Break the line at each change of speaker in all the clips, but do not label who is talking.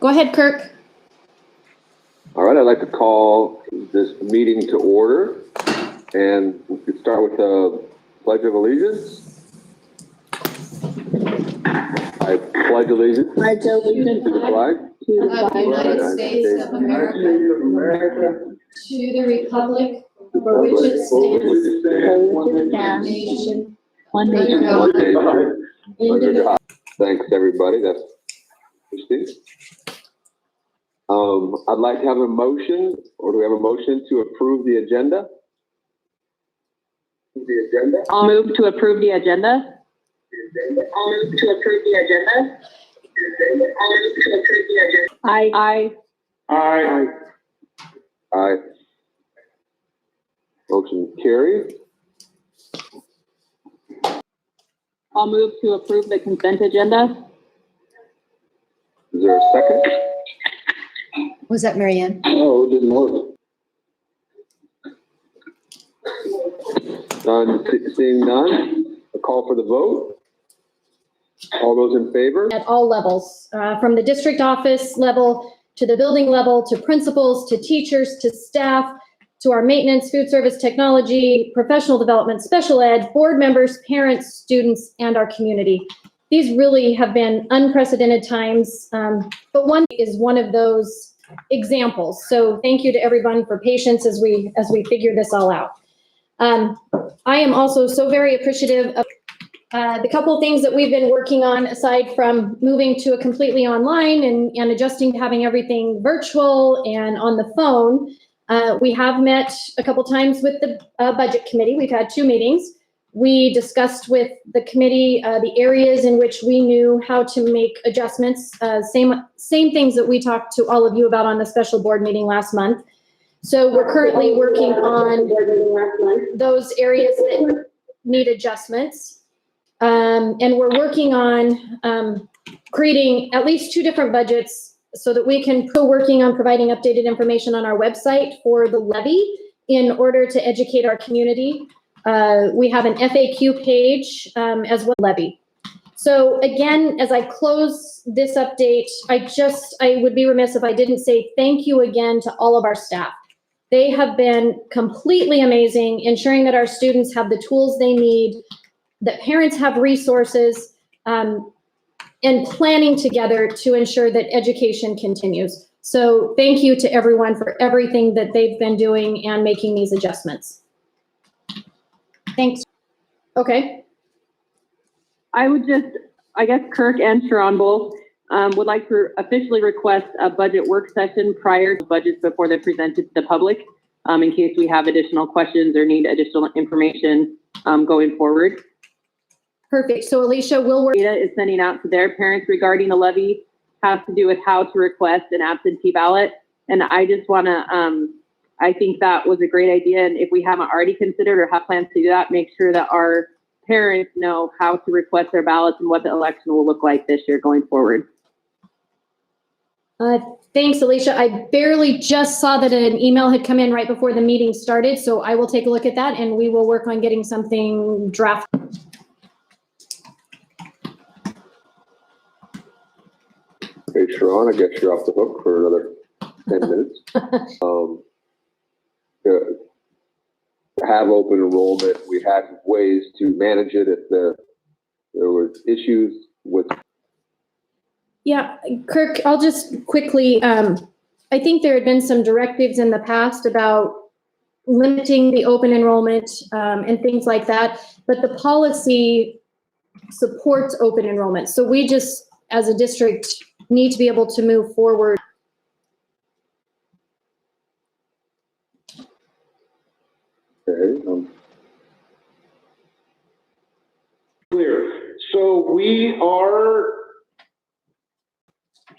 Go ahead, Kirk.
All right, I'd like to call this meeting to order, and we could start with the Pledge of Allegiance. I pledge allegiance to the flag
Of the United States of America, to the republic for which it stands, one nation, under God, indivisible.
Thanks, everybody. That's interesting. I'd like to have a motion, or do we have a motion to approve the agenda?
I'll move to approve the agenda. Aye.
Aye. Motion carries.
I'll move to approve the consent agenda.
Is there a second?
Was that Marianne?
Oh, it didn't work. Seeing none, a call for the vote. All those in favor?
At all levels, from the district office level to the building level, to principals, to teachers, to staff, to our maintenance, food service, technology, professional development, special ed, board members, parents, students, and our community. These really have been unprecedented times, but one is one of those examples. So thank you to everyone for patience as we figure this all out. I am also so very appreciative of the couple of things that we've been working on, aside from moving to a completely online and adjusting to having everything virtual and on the phone. We have met a couple times with the budget committee. We've had 2 meetings. We discussed with the committee the areas in which we knew how to make adjustments, same things that we talked to all of you about on the special board meeting last month. So we're currently working on those areas that need adjustments. And we're working on creating at least 2 different budgets so that we can working on providing updated information on our website for the levy in order to educate our community. We have an FAQ page as well as levy. So again, as I close this update, I would be remiss if I didn't say thank you again to all of our staff. They have been completely amazing, ensuring that our students have the tools they need, that parents have resources, and planning together to ensure that education continues. So thank you to everyone for everything that they've been doing and making these adjustments. Thanks. Okay.
I would I guess Kirk and Sharon both would like to officially request a budget work session prior to budgets before they're presented to the public, in case we have additional questions or need additional information going forward.
Perfect. So Alicia will work.
Data is sending out to their parents regarding the levy has to do with how to request an absentee ballot. And I just want to, I think that was a great idea. And if we haven't already considered or have plans to do that, make sure that our parents know how to request their ballots and what the election will look like this year going forward.
Thanks, Alicia. I barely just saw that an email had come in right before the meeting started. So I will take a look at that and we will work on getting something drafted.
Okay, Sharon, I guess you're off the hook for another 10 minutes. Have open enrollment. We had ways to manage it if there was issues with.
Yeah, Kirk, I'll just quickly, I think there had been some directives in the past about limiting the open enrollment and things like that, but the policy supports open enrollment. So we just, as a district, need to be able to move forward.
Okay.
Clear.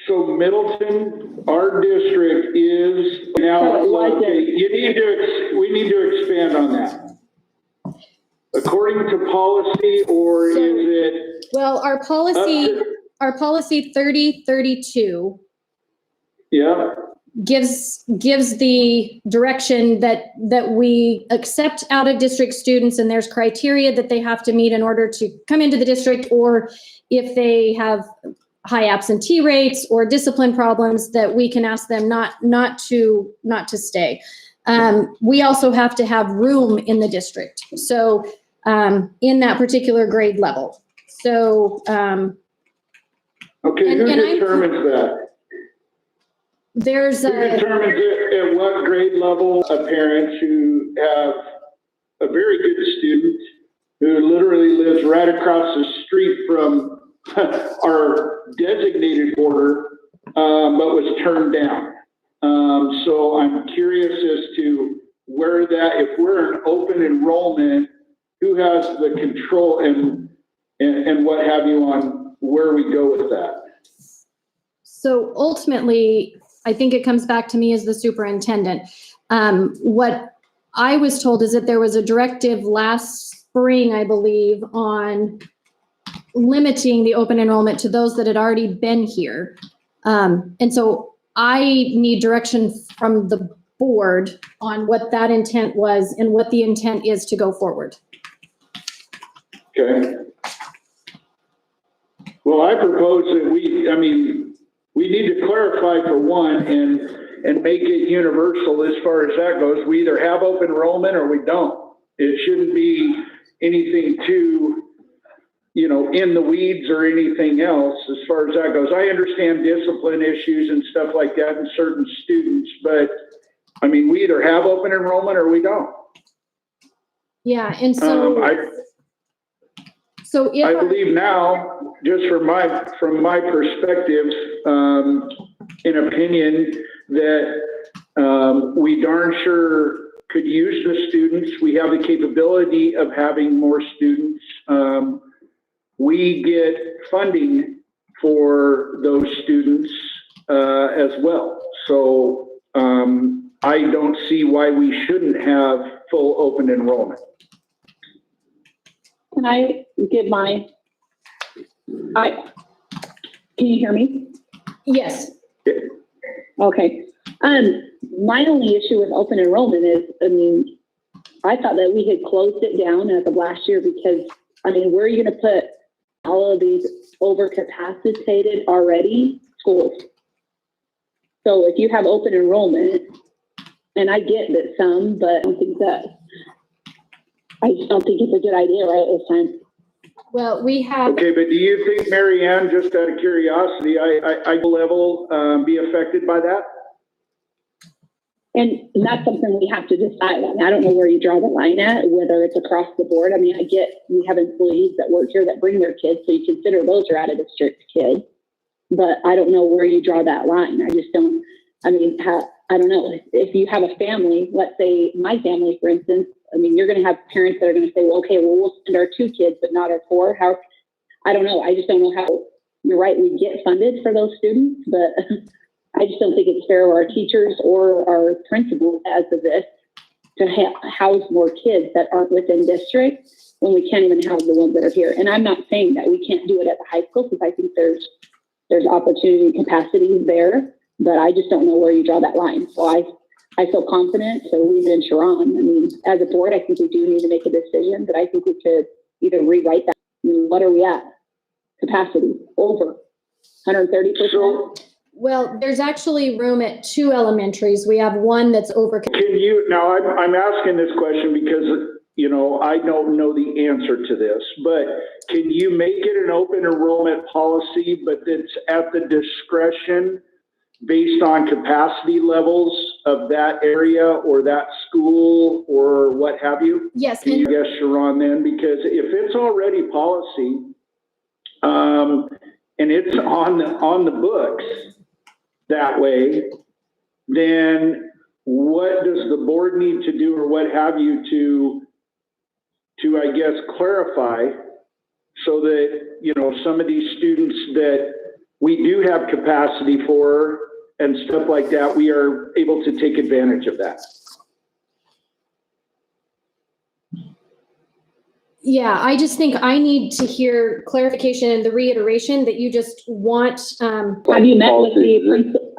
So Middleton, our district is now, okay, we need to expand on that. According to policy, or is it?
Well, our policy 3032.
Yeah.
gives the direction that we accept out of district students, and there's criteria that they have to meet in order to come into the district, or if they have high absentee rates or discipline problems, that we can ask them not to stay. We also have to have room in the district. So in that particular grade level. So
Okay,
And-
who
and I'm-
determines that?
there's
Who determines it, at what grade level a parent who have a very good student who literally lives right across the street from our designated border, but was turned down? So I'm curious as to where that, if we're an open enrollment, who has the control and what have you on where we go with that?
So ultimately, I think it comes back to me as the superintendent. What I was told is that there was a directive last spring, I believe, on limiting the open enrollment to those that had already been here. And so I need direction from the board on what that intent was and what the intent is to go forward.
Okay. Well, I propose that we need to clarify for one and make it universal as far as that goes. We either have open enrollment or we don't. It shouldn't be anything too, in the weeds or anything else as far as that goes. I understand discipline issues and stuff like that in certain students, but we either have open enrollment or we don't.
Yeah, and so. So if
I believe now, just from my perspective, in opinion, that we darn sure could use the students. We have the capability of having more students. We get funding for those students as well. So I don't see why we shouldn't have full open enrollment.
Can I give can you hear me?
Yes.
Okay. My only issue with open enrollment is, I thought that we had closed it down as of last year because, where are you going to put all of these overcapacitated already schools? So if you have open enrollment, and I get that some, but I just don't think it's a good idea right this time.
Well, we have.
Okay, but do you think, Mary Ann, just out of curiosity, I level be affected by that?
And that's something we have to decide on. I don't know where you draw the line at, whether it's across the board. I get we have employees that work here that bring their kids, so you consider those are out of district kids. But I don't know where you draw that line. I just don't, I don't know. If you have a family, let's say my family, for instance, you're going to have parents that are going to say, well, okay, we'll send our 2 kids, but not our 4. How? I don't know. I just don't know how. You're right. We get funded for those students, but I just don't think it's fair to our teachers or our principals as of this to house more kids that aren't within district when we can't even house the ones that are here. And I'm not saying that we can't do it at the high school, because I think there's opportunity and capacity there, but I just don't know where you draw that line. So I feel confident to leave it in Sharon. As a board, I think we do need to make a decision, but I think we could either rewrite that. What are we at? Capacity over 130%.
Well, there's actually room at 2 elementaries. We have one that's over.
Can you, now I'm asking this question because, I don't know the answer to this, but can you make it an open enrollment policy, but it's at the discretion based on capacity levels of that area or that school or what have you?
Yes.
Can you guess, Sharon, then? Because if it's already policy, and it's on the books that way, then what does the board need to do or what have you to I guess, clarify so that, some of these students that we do have capacity for and stuff like that, we are able to take advantage of that?
Yeah, I just think I need to hear clarification and the reiteration that you just want.
Have you met with the principal?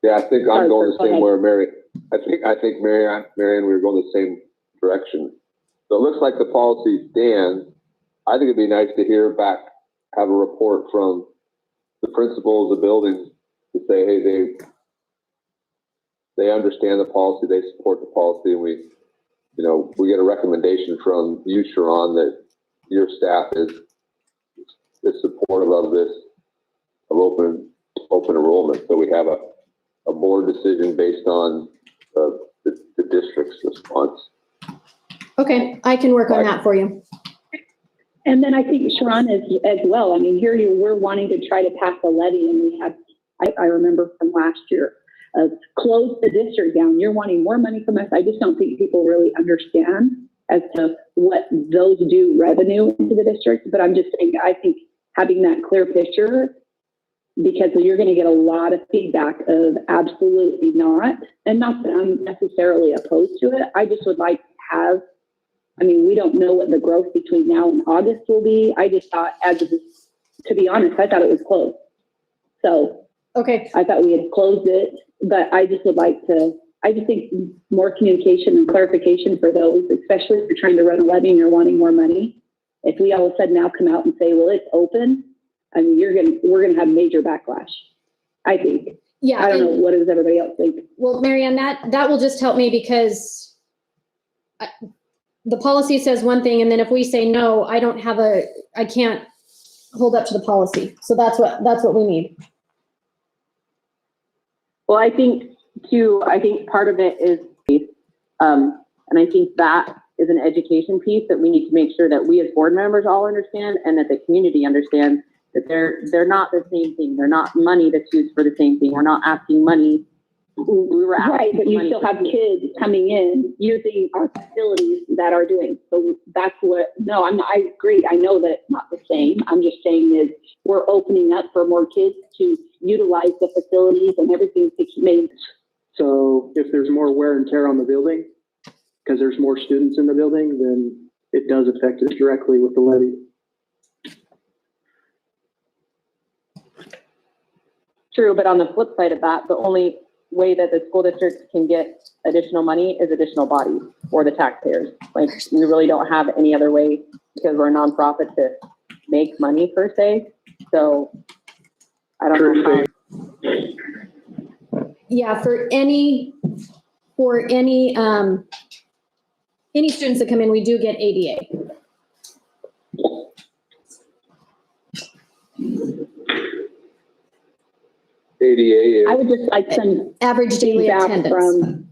Yeah, I think I'm going the
Go
same
ahead.
way, Mary. I think Marianne, we were going the same direction. So it looks like the policy stands. I think it'd be nice to have a report from the principals of buildings to say, hey, they understand the policy, they support the policy, and we get a recommendation from you, Sharon, that your staff is supportive of this, of open enrollment. So we have a board decision based on the district's response.
Okay, I can work on that for you.
And then I think Sharon as well. I mean, here we're wanting to try to pass a levy, and we have, I remember from last year, close the district down. You're wanting more money from us. I just don't think people really understand as to what those do revenue into the district. But I'm just saying, I think having that clear picture, because you're going to get a lot of feedback of absolutely not, and not that I'm necessarily opposed to it. I just would like to have, I mean, we don't know what the growth between now and August will be. I just thought, to be honest, I thought it was closed. So
Okay,
I thought we had closed it, but I just would like to, I just think more communication and clarification for those, especially if you're trying to run a levy and you're wanting more money. If we all of a sudden now come out and say, well, it's open, I mean, we're going to have major backlash, I think.
yeah.
I don't
and-
know, what does everybody else think?
Well, Marianne, that will just help me because the policy says one thing, and then if we say no, I can't hold up to the policy. So that's what we need.
Well, I think part of it is, and I think that is an education piece that we need to make sure that we as board members all understand, and that the community understands that they're not the same thing. They're not money that's used for the same thing. We're not asking money. We were asking
Right, but you
money
still
for
have kids coming in using our facilities that are doing. So that's I agree. I know that it's not the same. I'm just saying is we're opening up for more kids to utilize the facilities and everything to make.
So if there's more wear and tear on the building, because there's more students in the building, then it does affect us directly with the levy.
True, but on the flip side of that, the only way that the school district can get additional money is additional bodies or the taxpayers. Like, we really don't have any other way, because we're a nonprofit, to make money per se. So I don't know how.
Yeah, for any students that come in, we do get ADA.
ADA
I
is,
would just like some
Average daily
feedback
attendance.
from,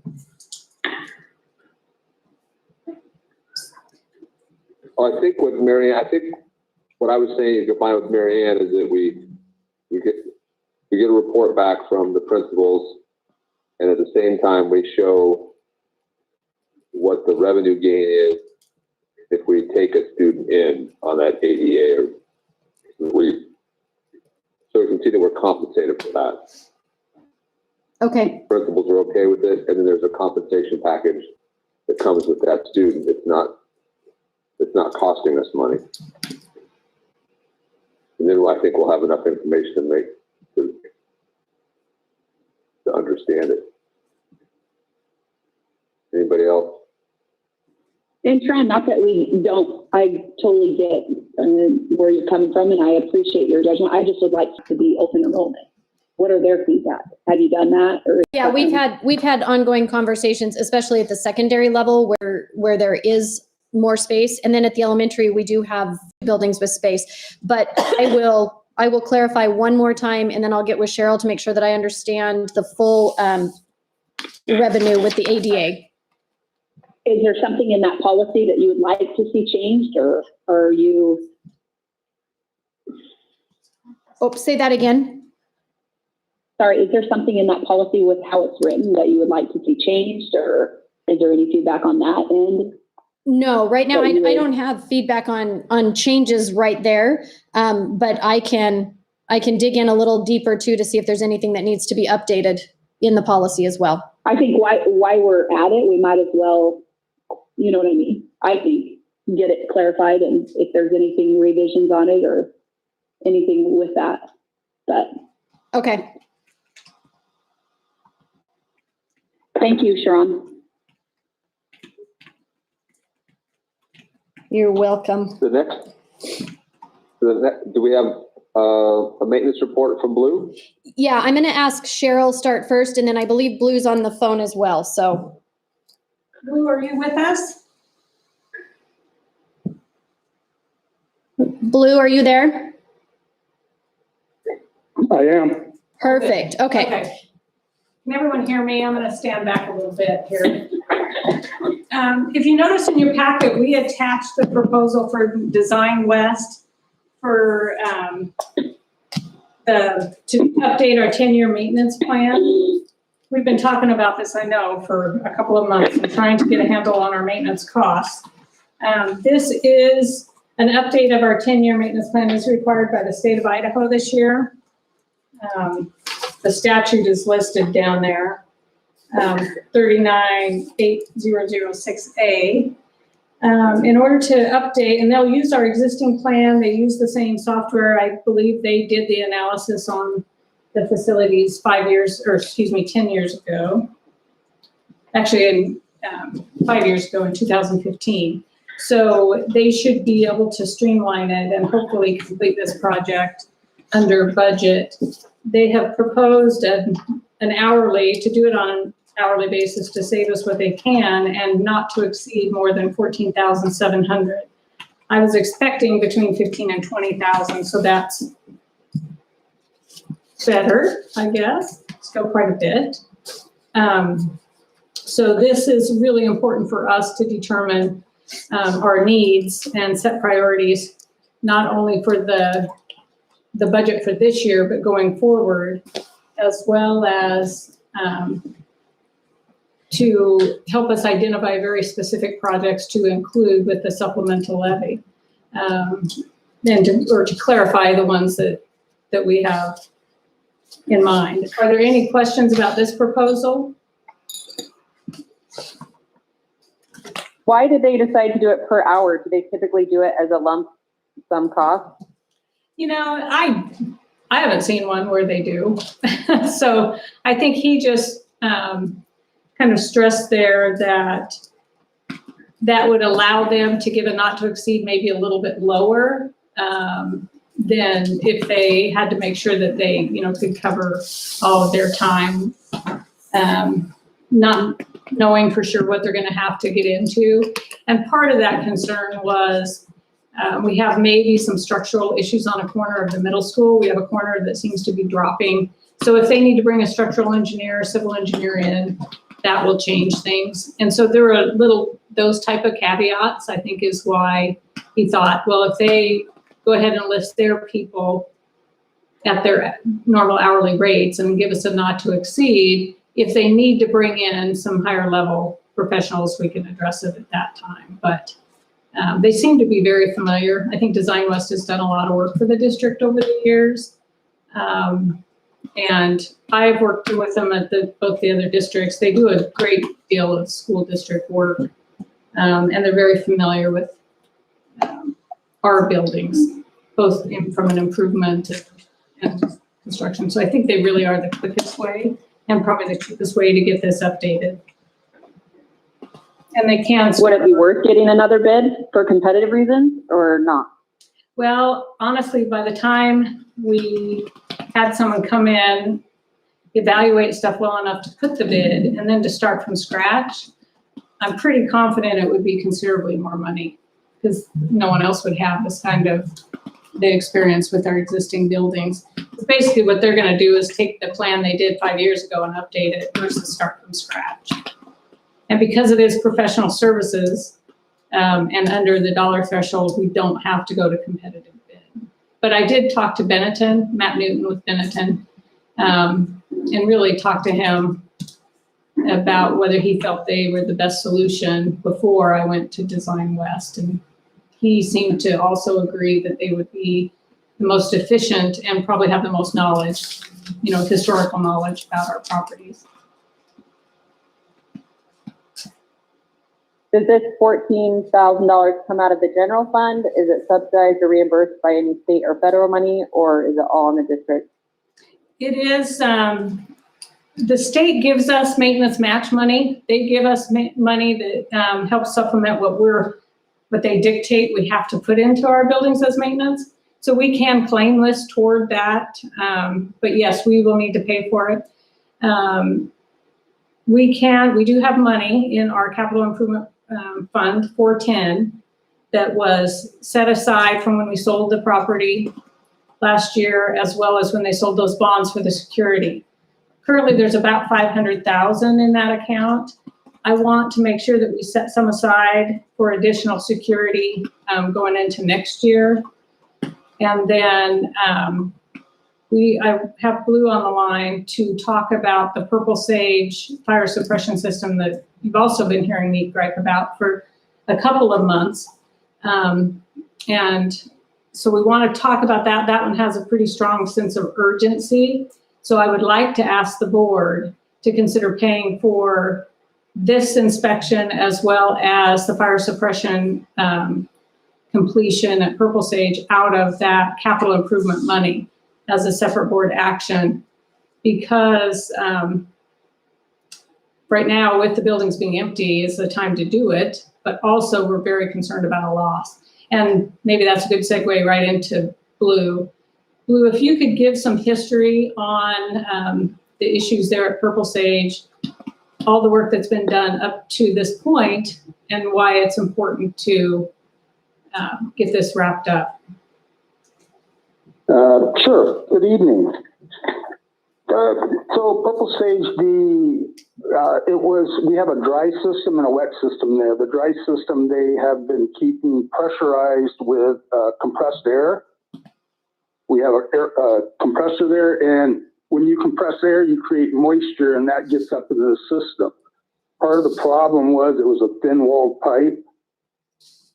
I think what I was saying, you combine with Mary Ann, is that we get a report back from the principals, and at the same time, we show what the revenue gain is if we take a student in on that ADA, so we can see that we're compensated for that.
Okay,
Principals are okay with it, and then there's a compensation package that comes with that student. It's not costing us money. And then I think we'll have enough information to understand it. Anybody else?
and Sharon, not that we don't, I totally get where you're coming from, and I appreciate your judgment. I just would like to be open enrollment. What are their feedback? Have you done that? Or
yeah, we've had ongoing conversations, especially at the secondary level where there is more space. And then at the elementary, we do have buildings with space. But I will clarify one more time, and then I'll get with Cheryl to make sure that I understand the full revenue with the ADA.
Is there something in that policy that you would like to see changed, or are you?
Oh, say that again.
Sorry, is there something in that policy with how it's written that you would like to see changed, or is there any feedback on that end?
No, right now
That you
I
would-
don't have feedback on changes right there. But I can dig in a little deeper too to see if there's anything that needs to be updated in the policy as well.
I think why we're at it, we might as well, you know what I mean? I think get it clarified, and if there's anything revisions on it or anything with that, but
Okay,
thank you, Sharon.
you're welcome.
Do we have a maintenance report from Blue.
Yeah, I'm going to ask Cheryl start first, and then I believe Blue's on the phone as well. So,
Blue, are you with us?
Blue, are you there?
I am.
Perfect. Okay.
Can everyone hear me? I'm going to stand back a little bit here. If you notice in your packet, we attached the proposal for Design West for to update our 10-year maintenance plan. We've been talking about this, I know, for a couple of months and trying to get a handle on our maintenance costs. This is an update of our 10-year maintenance plan as required by the state of Idaho this year. The statute is listed down there, 398006A. In order to update, and they'll use our existing plan, they use the same software. I believe they did the analysis on the facilities 10 years ago. Actually, 5 years ago in 2015. So they should be able to streamline it and hopefully complete this project under budget. They have proposed an hourly, to do it on an hourly basis to save us what they can and not to exceed more than 14,700. I was expecting between 15 and 20,000, so that's better, I guess. Still quite a bit. So this is really important for us to determine our needs and set priorities, not only for the budget for this year, but going forward, as well as to help us identify very specific projects to include with the supplemental levy, and to clarify the ones that we have in mind. Are there any questions about this proposal?
Why did they decide to do it per hour? Do they typically do it as a lump sum cost?
You know, I haven't seen one where they do. So I think he just kind of stressed there that would allow them to give a not to exceed maybe a little bit lower than if they had to make sure that they, could cover all of their time, not knowing for sure what they're going to have to get into. And part of that concern was we have maybe some structural issues on a corner of the middle school. We have a corner that seems to be dropping. So if they need to bring a structural engineer, civil engineer in, that will change things. And so there are those type of caveats, I think, is why he thought, well, if they go ahead and list their people at their normal hourly rates and give us a not to exceed, if they need to bring in some higher level professionals, we can address it at that time. But they seem to be very familiar. I think Design West has done a lot of work for the district over the years. And I've worked with them at both the other districts. They do a great deal of school district work. And they're very familiar with our buildings, both from an improvement and construction. So I think they really are the quickest way and probably the cheapest way to get this updated. And they can.
Would it be worth getting another bid for competitive reasons or not?
Well, honestly, by the time we had someone come in, evaluate stuff well enough to put the bid and then to start from scratch, I'm pretty confident it would be considerably more money because no one else would have this kind of the experience with our existing buildings. Basically, what they're going to do is take the plan they did 5 years ago and update it versus start from scratch. And because it is professional services and under the dollar threshold, we don't have to go to competitive bid. But I did talk to Benetton, Matt Newton with Benetton, and really talk to him about whether he felt they were the best solution before I went to Design West. And he seemed to also agree that they would be the most efficient and probably have the most knowledge, historical knowledge about our properties.
Does this $14,000 come out of the general fund? Is it subsidized or reimbursed by any state or federal money, or is it all in the district?
It is, the state gives us maintenance match money. They give us money that helps supplement what they dictate we have to put into our buildings as maintenance. So we can claim this toward that, but yes, we will need to pay for it. We do have money in our capital improvement fund 410 that was set aside from when we sold the property last year, as well as when they sold those bonds for the security. Currently, there's about 500,000 in that account. I want to make sure that we set some aside for additional security going into next year. And then I have Blue on the line to talk about the Purple Sage fire suppression system that you've also been hearing me gripe about for a couple of months. And so we want to talk about that. That one has a pretty strong sense of urgency. So I would like to ask the board to consider paying for this inspection as well as the fire suppression completion at Purple Sage out of that capital improvement money as a separate board action, because right now with the buildings being empty is the time to do it, but also we're very concerned about a loss. And maybe that's a good segue right into Blue. Blue, if you could give some history on the issues there at Purple Sage, all the work that's been done up to this point, and why it's important to get this wrapped up.
Sure. Good evening. So Purple Sage, we have a dry system and a wet system there. The dry system, they have been keeping pressurized with compressed air. We have a compressor there, and when you compress air, you create moisture, and that gets up into the system. Part of the problem was it was a thin-walled pipe,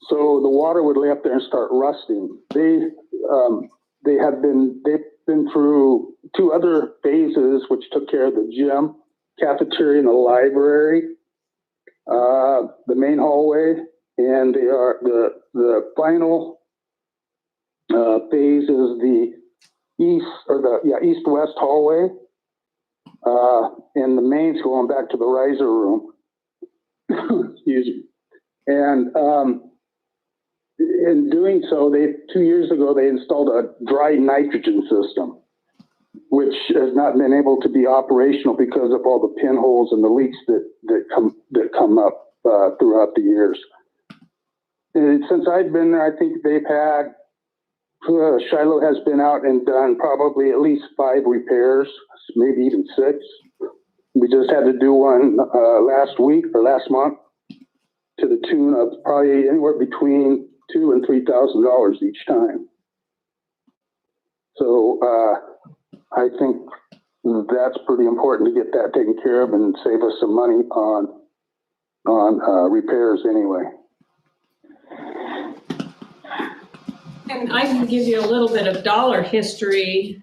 so the water would lay up there and start rusting. They've been through 2 other phases, which took care of the gym, cafeteria, and the library, the main hallway, and the final phase is the east-west hallway, and the main's going back to the riser room. Excuse me. And in doing so, 2 years ago, they installed a dry nitrogen system, which has not been able to be operational because of all the pinholes and the leaks that come up throughout the years. And since I've been there, I think they've had, Shiloh has been out and done probably at least 5 repairs, maybe even 6. We just had to do one last week or last month to the tune of probably anywhere between $2,000 and $3,000 each time. So I think that's pretty important to get that taken care of and save us some money on repairs anyway.
And I can give you a little bit of dollar history.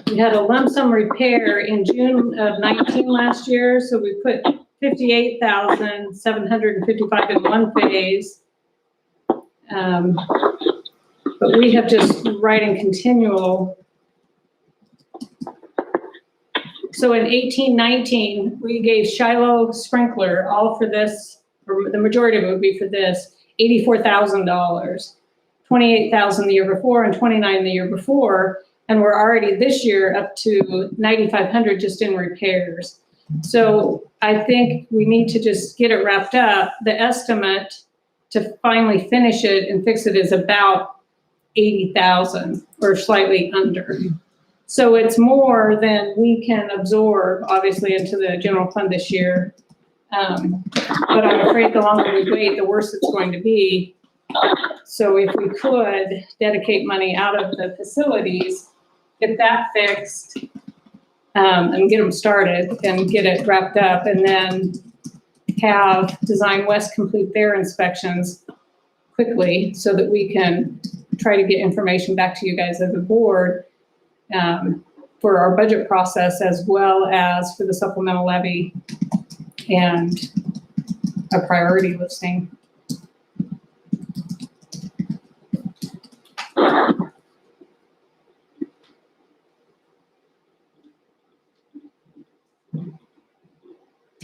We had a lump sum repair in June of 19 last year, so we put $58,755 in one phase. But we have just writing continual. So in 18-19, we gave Shiloh Sprinkler, all for this, or the majority of it would be for this, $84,000, $28,000 the year before, and $29,000 the year before. And we're already this year up to $9,500 just in repairs. So I think we need to just get it wrapped up. The estimate to finally finish it and fix it is about $80,000 or slightly under. So it's more than we can absorb, obviously, into the general fund this year. But I'm afraid the longer we wait, the worse it's going to be. So if we could dedicate money out of the facilities, get that fixed, and get them started and get it wrapped up, and then have Design West complete their inspections quickly so that we can try to get information back to you guys as a board for our budget process, as well as for the supplemental levy and a priority listing.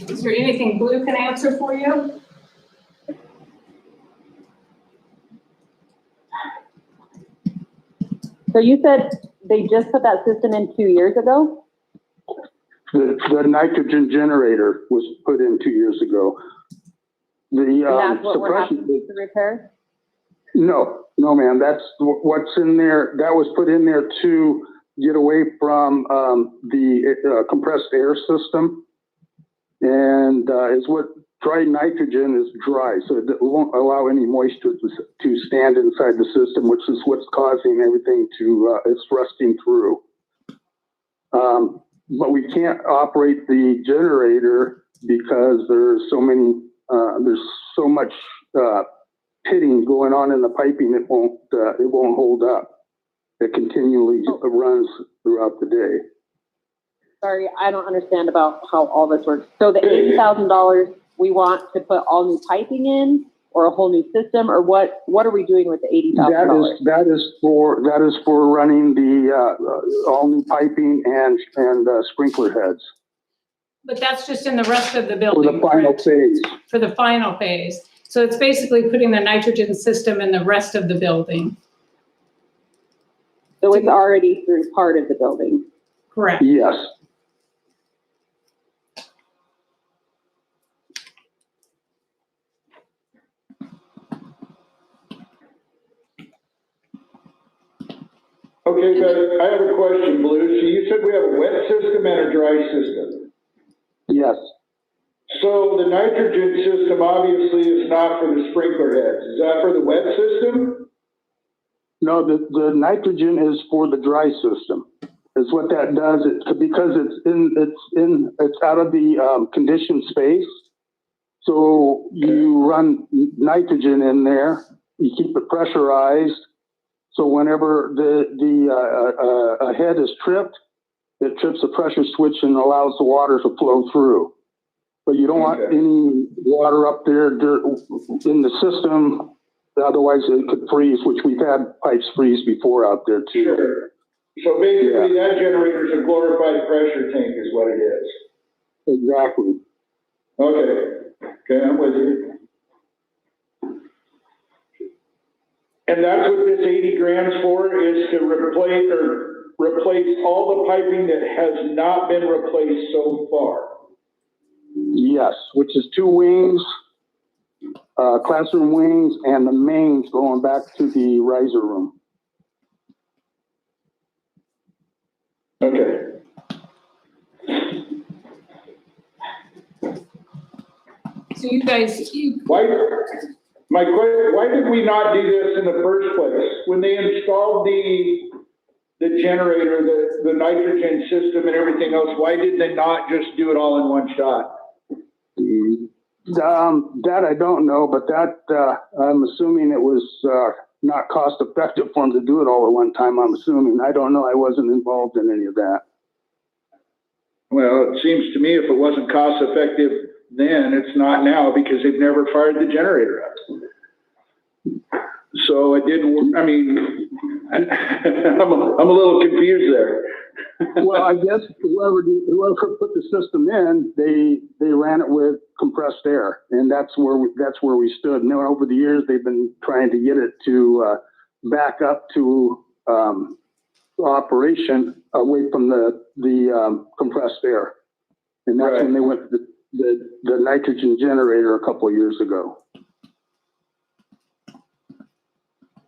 Is there anything Blue can answer for you?
So you said they just put that system in 2 years ago?
The nitrogen generator was put in 2 years ago. The
And that's what we're
suppression.
having to repair?
No, ma'am, that's what's in there. That was put in there to get away from the compressed air system. And is what dry nitrogen is dry, so it won't allow any moisture to stand inside the system, which is what's causing everything to, it's rusting through. But we can't operate the generator because there's so much pitting going on in the piping. It won't hold up. It continually runs throughout the day.
Sorry, I don't understand about how all this works. So the $80,000, we want to put all new piping in, or a whole new system, or what are we doing with the $80,000?
That is for running the all new piping and sprinkler heads
But that's just in the rest of the
for
building.
the final
correct?
phase.
For the final phase. So it's basically putting the nitrogen system in the rest of the building.
So it's already through part of the building.
Correct.
Yes.
Okay, but I have a question, Blue. So you said we have a wet system and a dry system.
Yes.
So the nitrogen system obviously is not for the sprinkler heads. Is that for the wet system?
No, the nitrogen is for the dry system. Is what that does. Because it's out of the conditioned space. So you run nitrogen in there. You keep it pressurized. So whenever a head is tripped, it trips the pressure switch and allows the water to flow through. But you don't want any water up there in the system. Otherwise, it could freeze, which we've had pipes freeze before out there too.
Sure. So basically, that generator is a glorified pressure tank is what it is.
Exactly.
Okay, I'm with you. And that's what this 80 grand's for, is to replace all the piping that has not been replaced so far.
Yes, which is 2 wings, classroom wings, and the mains going back to the riser room.
Okay.
So you guys,
Why did we not do this in the first place? When they installed the generator, the nitrogen system and everything else, why did they not just do it all in one shot?
That I don't know, but that I'm assuming it was not cost effective for them to do it all at one time. I'm assuming. I don't know. I wasn't involved in any of that.
Well, it seems to me if it wasn't cost effective then, it's not now, because they've never fired the generator up. So it didn't work. I mean, I'm a little confused there.
Well, I guess whoever put the system in, they ran it with compressed air, and that's where we stood. And then over the years, they've been trying to get it to back up to operation away from the compressed air, and that's when they went to the nitrogen generator a couple of years ago.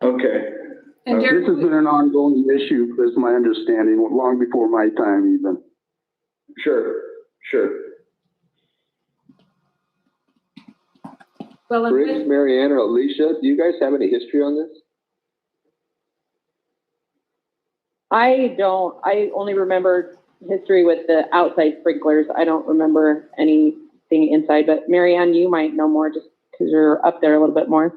Okay.
and
This has been an ongoing issue, is my understanding, long before my time even.
Sure.
well, and
Briggs, Marianne, or Alicia, do you guys have any history on this?
I don't. I only remember history with the outside sprinklers. I don't remember anything inside, but Marianne, you might know more just because you're up there a little bit more.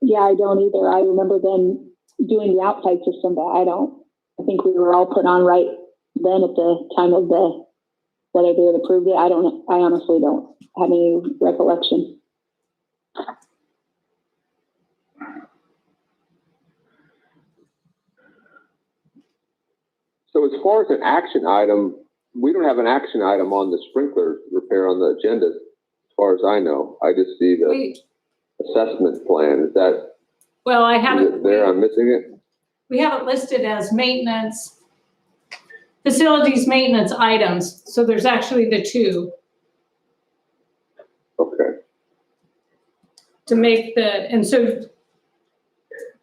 Yeah, I don't either. I remember them doing the outside system, but I don't. I think we were all put on right then at the time of whatever it approved it. I honestly don't have any recollection.
So as far as an action item, we don't have an action item on the sprinkler repair on the agenda, as far as I know. I just see the assessment plan. Is that
Well, I
Is
haven't.
it there? I'm missing it?
We have it listed as maintenance, facilities maintenance items. So there's actually the two
Okay.
to make the, and so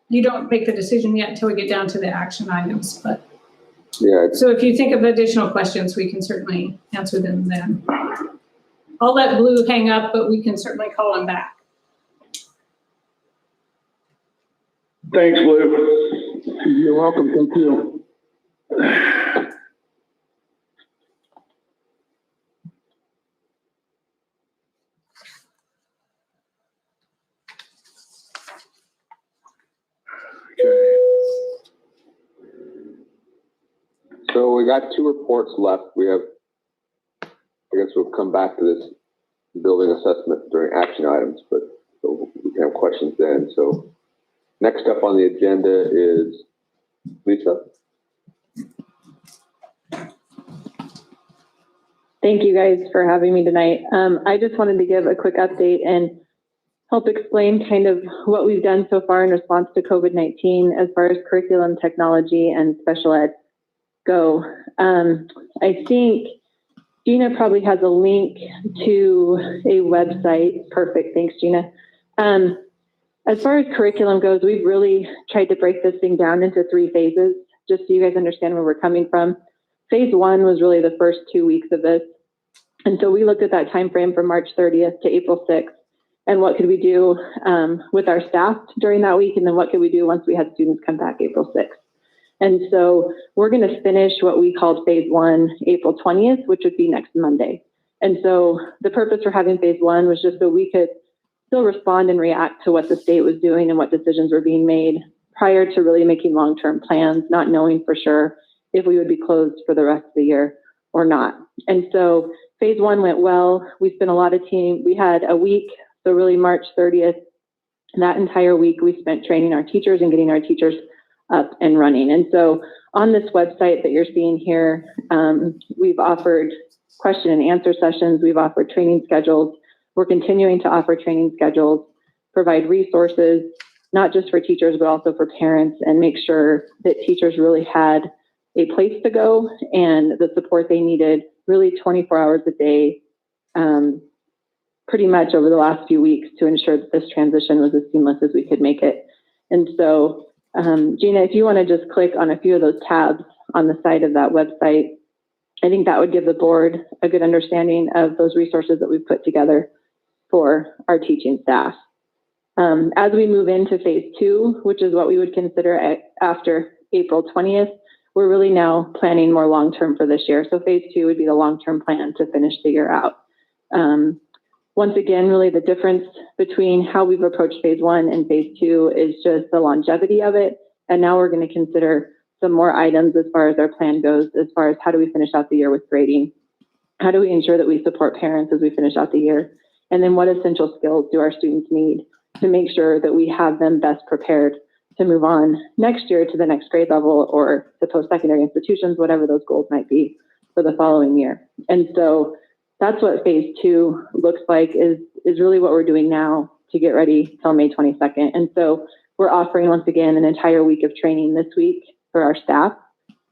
you don't make the decision yet until we get down to the action items. But
Yeah,
so if you think of additional questions, we can certainly answer them then. I'll let Blue hang up, but we can certainly call him back.
Thanks, Blue.
You're welcome. Thank you.
so we got 2 reports left. We have, I guess we'll come back to this building assessment during action items, but so we can have questions then. So next up on the agenda is Lisa.
Thank you guys for having me tonight. I just wanted to give a quick update and help explain kind of what we've done so far in response to COVID-19 as far as curriculum, technology, and special ed go. I think Gina probably has a link to a website. Perfect, thanks Gina. As far as curriculum goes, we've really tried to break this thing down into 3 phases, just so you guys understand where we're coming from. Phase 1 was really the first 2 weeks of this. And so we looked at that time frame from March 30th to April 6th, and what could we do with our staff during that week, and then what could we do once we had students come back April 6th. And so we're going to finish what we called phase 1 April 20th, which would be next Monday. And so the purpose for having phase 1 was just so we could still respond and react to what the state was doing and what decisions were being made prior to really making long-term plans, not knowing for sure if we would be closed for the rest of the year or not. And so phase 1 went well. We spent a lot of we had a week, so really March 30th, that entire week we spent training our teachers and getting our teachers up and running. And so on this website that you're seeing here, we've offered question and answer sessions. We've offered training schedules. We're continuing to offer training schedules, provide resources, not just for teachers, but also for parents, and make sure that teachers really had a place to go and the support they needed really 24 hours a day, pretty much over the last few weeks to ensure that this transition was as seamless as we could make it. And so, Gina, if you want to just click on a few of those tabs on the side of that website, I think that would give the board a good understanding of those resources that we've put together for our teaching staff. As we move into phase 2, which is what we would consider after April 20th, we're really now planning more long-term for this year. So phase 2 would be the long-term plan to finish the year out. Once again, really the difference between how we've approached phase 1 and phase 2 is just the longevity of it. And now we're going to consider some more items as far as our plan goes, as far as how do we finish out the year with grading? How do we ensure that we support parents as we finish out the year? And then what essential skills do our students need to make sure that we have them best prepared to move on next year to the next grade level or to post-secondary institutions, whatever those goals might be for the following year. And so that's what phase 2 looks like, is really what we're doing now to get ready till May 22nd. And so we're offering, once again, an entire week of training this week for our staff,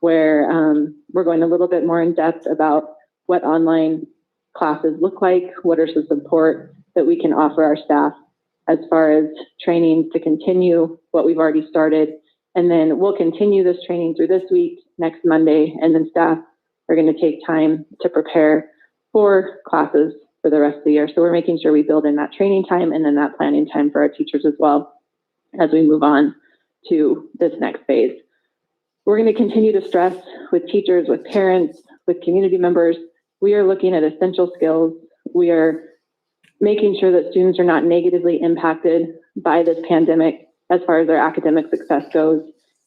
where we're going a little bit more in depth about what online classes look like, what are some support that we can offer our staff as far as training to continue what we've already started. And then we'll continue this training through this week, next Monday, and then staff are going to take time to prepare for classes for the rest of the year. So we're making sure we build in that training time and then that planning time for our teachers as well as we move on to this next phase. We're going to continue to stress with teachers, with parents, with community members. We are looking at essential skills. We are making sure that students are not negatively impacted by this pandemic as far as their academic success goes.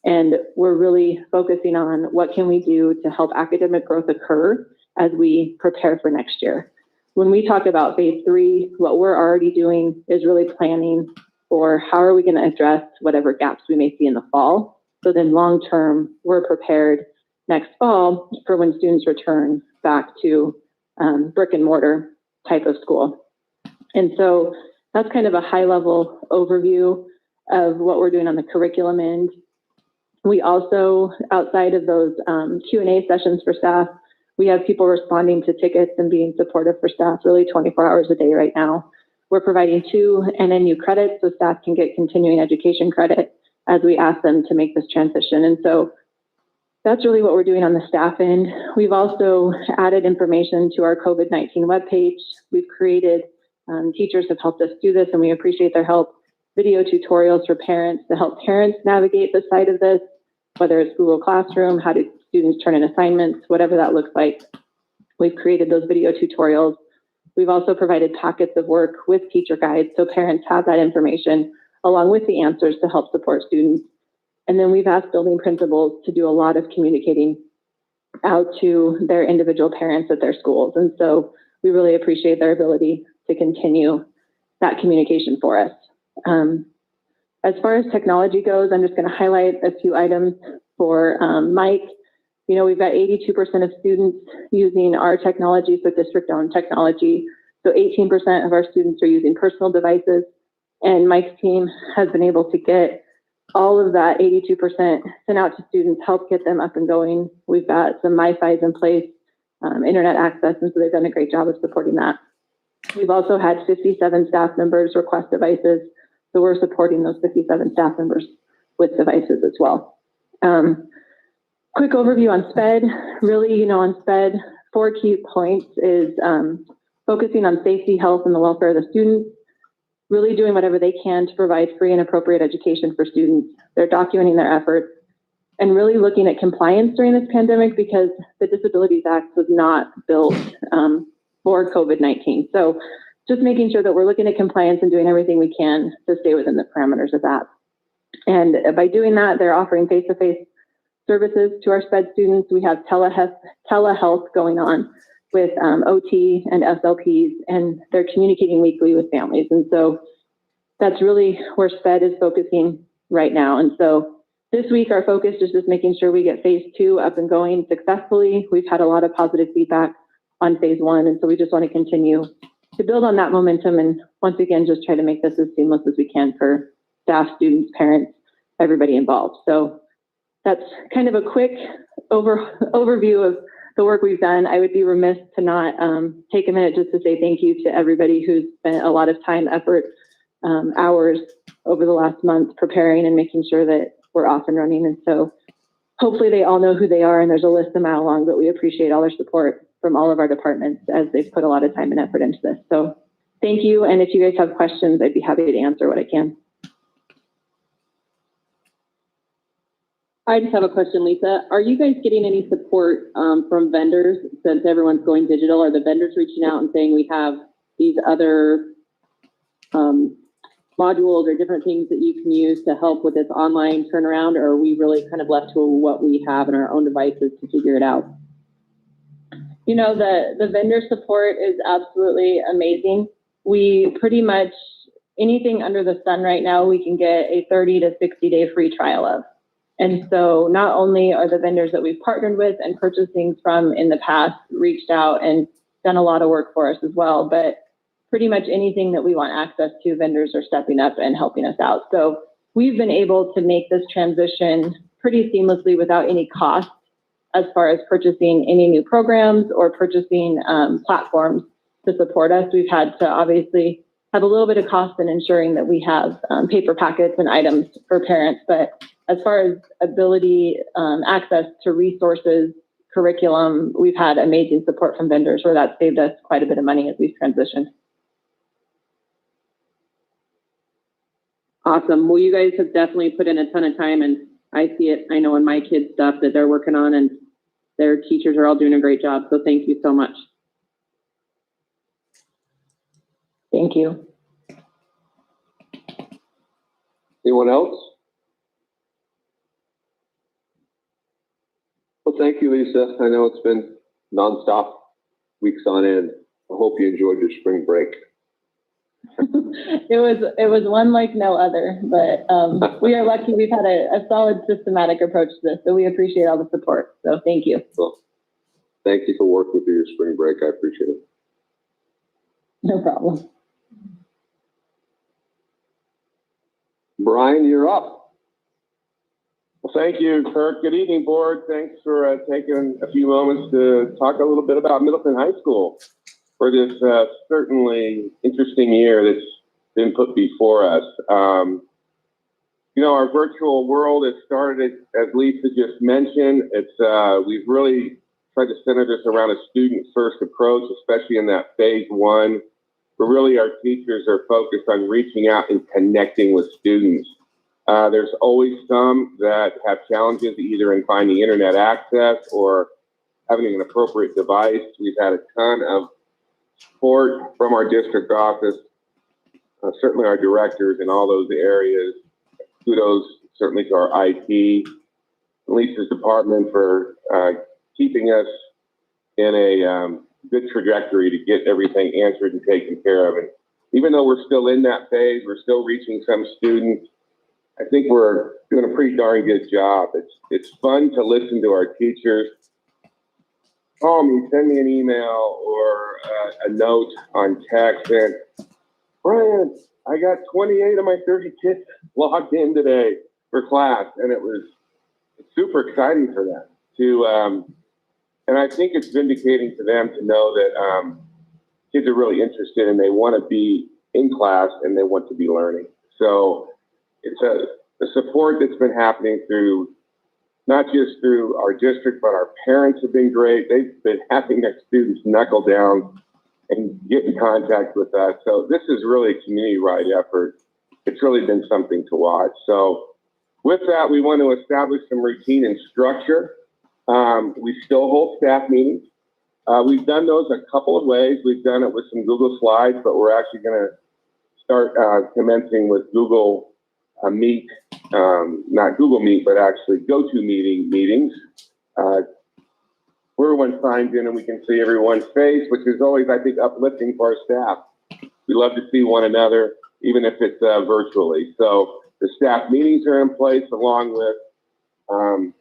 And we're really focusing on what can we do to help academic growth occur as we prepare for next year. When we talk about phase 3, what we're already doing is really planning for how are we going to address whatever gaps we may see in the fall. So then long term, we're prepared next fall for when students return back to brick and mortar type of school. And so that's kind of a high level overview of what we're doing on the curriculum end. We also, outside of those Q&A sessions for staff, we have people responding to tickets and being supportive for staff really 24 hours a day right now. We're providing 2 NNU credits so staff can get continuing education credit as we ask them to make this transition. And so that's really what we're doing on the staff end. We've also added information to our COVID-19 webpage. We've created, teachers have helped us do this and we appreciate their help, video tutorials for parents to help parents navigate the site of this, whether it's Google Classroom, how do students turn in assignments, whatever that looks like. We've created those video tutorials. We've also provided packets of work with teacher guides so parents have that information along with the answers to help support students. And then we've asked building principals to do a lot of communicating out to their individual parents at their schools. And so we really appreciate their ability to continue that communication for us. As far as technology goes, I'm just going to highlight a few items for Mike. You know, we've got 82% of students using our technology, so district-owned technology. So 18% of our students are using personal devices. And Mike's team has been able to get all of that 82% sent out to students, help get them up and going. We've got some MiFis in place, internet access, and so they've done a great job of supporting that. We've also had 57 staff members request devices, so we're supporting those 57 staff members with devices as well. Quick overview on SPED. Really, you know, on SPED, 4 key points is focusing on safety, health, and the welfare of the students, really doing whatever they can to provide free and appropriate education for students. They're documenting their efforts and really looking at compliance during this pandemic because the Disabilities Act was not built for COVID-19. So just making sure that we're looking at compliance and doing everything we can to stay within the parameters of that. And by doing that, they're offering face-to-face services to our SPED students. We have telehealth going on with OT and SLPs, and they're communicating weekly with families. And so that's really where SPED is focusing right now. And so this week, our focus is just making sure we get phase 2 up and going successfully. We've had a lot of positive feedback on phase 1, and so we just want to continue to build on that momentum and once again, just try to make this as seamless as we can for staff, students, parents, everybody involved. So that's kind of a quick overview of the work we've done. I would be remiss to not take a minute just to say thank you to everybody who's spent a lot of time, effort, hours over the last month preparing and making sure that we're off and running. And so hopefully they all know who they are, and there's a list a mile long, but we appreciate all their support from all of our departments as they've put a lot of time and effort into this. So thank you. And if you guys have questions, I'd be happy to answer what I can. I just have a question, Lisa. Are you guys getting any support from vendors since everyone's going digital? Are the vendors reaching out and saying we have these other modules or different things that you can use to help with this online turnaround, or are we really kind of left to what we have in our own devices to figure it out?
You know, the vendor support is absolutely amazing. We pretty much, anything under the sun right now, we can get a 30 to 60 day free trial of. And so not only are the vendors that we've partnered with and purchased things from in the past reached out and done a lot of work for us as well, but pretty much anything that we want access to, vendors are stepping up and helping us out. So we've been able to make this transition pretty seamlessly without any cost as far as purchasing any new programs or purchasing platforms to support us. We've had to obviously have a little bit of cost in ensuring that we have paper packets and items for parents, but as far as ability, access to resources, curriculum, we've had amazing support from vendors where that saved us quite a bit of money as we've transitioned.
Awesome. Well, you guys have definitely put in a ton of time, and I see it. I know in my kids' stuff that they're working on, and their teachers are all doing a great job. So thank you so much.
Thank you.
Anyone else? Well, thank you, Lisa. I know it's been nonstop, weeks on end. I hope you enjoyed your spring break.
It was one like no other, but we are lucky we've had a solid systematic approach to this, so we appreciate all the support. So thank you.
Well, thank you for working through your spring break. I appreciate it.
No problem.
Brian, you're up.
Well, thank you, Kirk. Good evening, board. Thanks for taking a few moments to talk a little bit about Middleton High School for this certainly interesting year that's been put before us. You know, our virtual world has started, as Lisa just mentioned. We've really tried to center this around a student-first approach, especially in that phase one, where really our teachers are focused on reaching out and connecting with students. There's always some that have challenges either in finding internet access or having an appropriate device. We've had a ton of support from our district office, certainly our directors in all those areas. Kudos certainly to our IT, Lisa's department for keeping us in a good trajectory to get everything answered and taken care of. And even though we're still in that phase, we're still reaching some students. I think we're doing a pretty darn good job. It's fun to listen to our teachers call me, send me an email or a note on text and, Brian, I got 28 of my 30 kids logged in today for class, and it was super exciting for them to, and I think it's vindicating to them to know that kids are really interested and they want to be in class and they want to be learning. So it's a support that's been happening through, not just through our district, but our parents have been great. They've been having their students knuckle down and get in contact with us. So this is really a community-wide effort. It's really been something to watch. So with that, we want to establish some routine and structure. We still hold staff meetings. We've done those a couple of ways. We've done it with some Google Slides, but we're actually going to start commencing with Google Meet, not Google Meet, but actually GoToMeeting meetings. Where everyone signs in and we can see everyone's face, which is always, I think, uplifting for our staff. We love to see one another, even if it's virtually. So the staff meetings are in place along with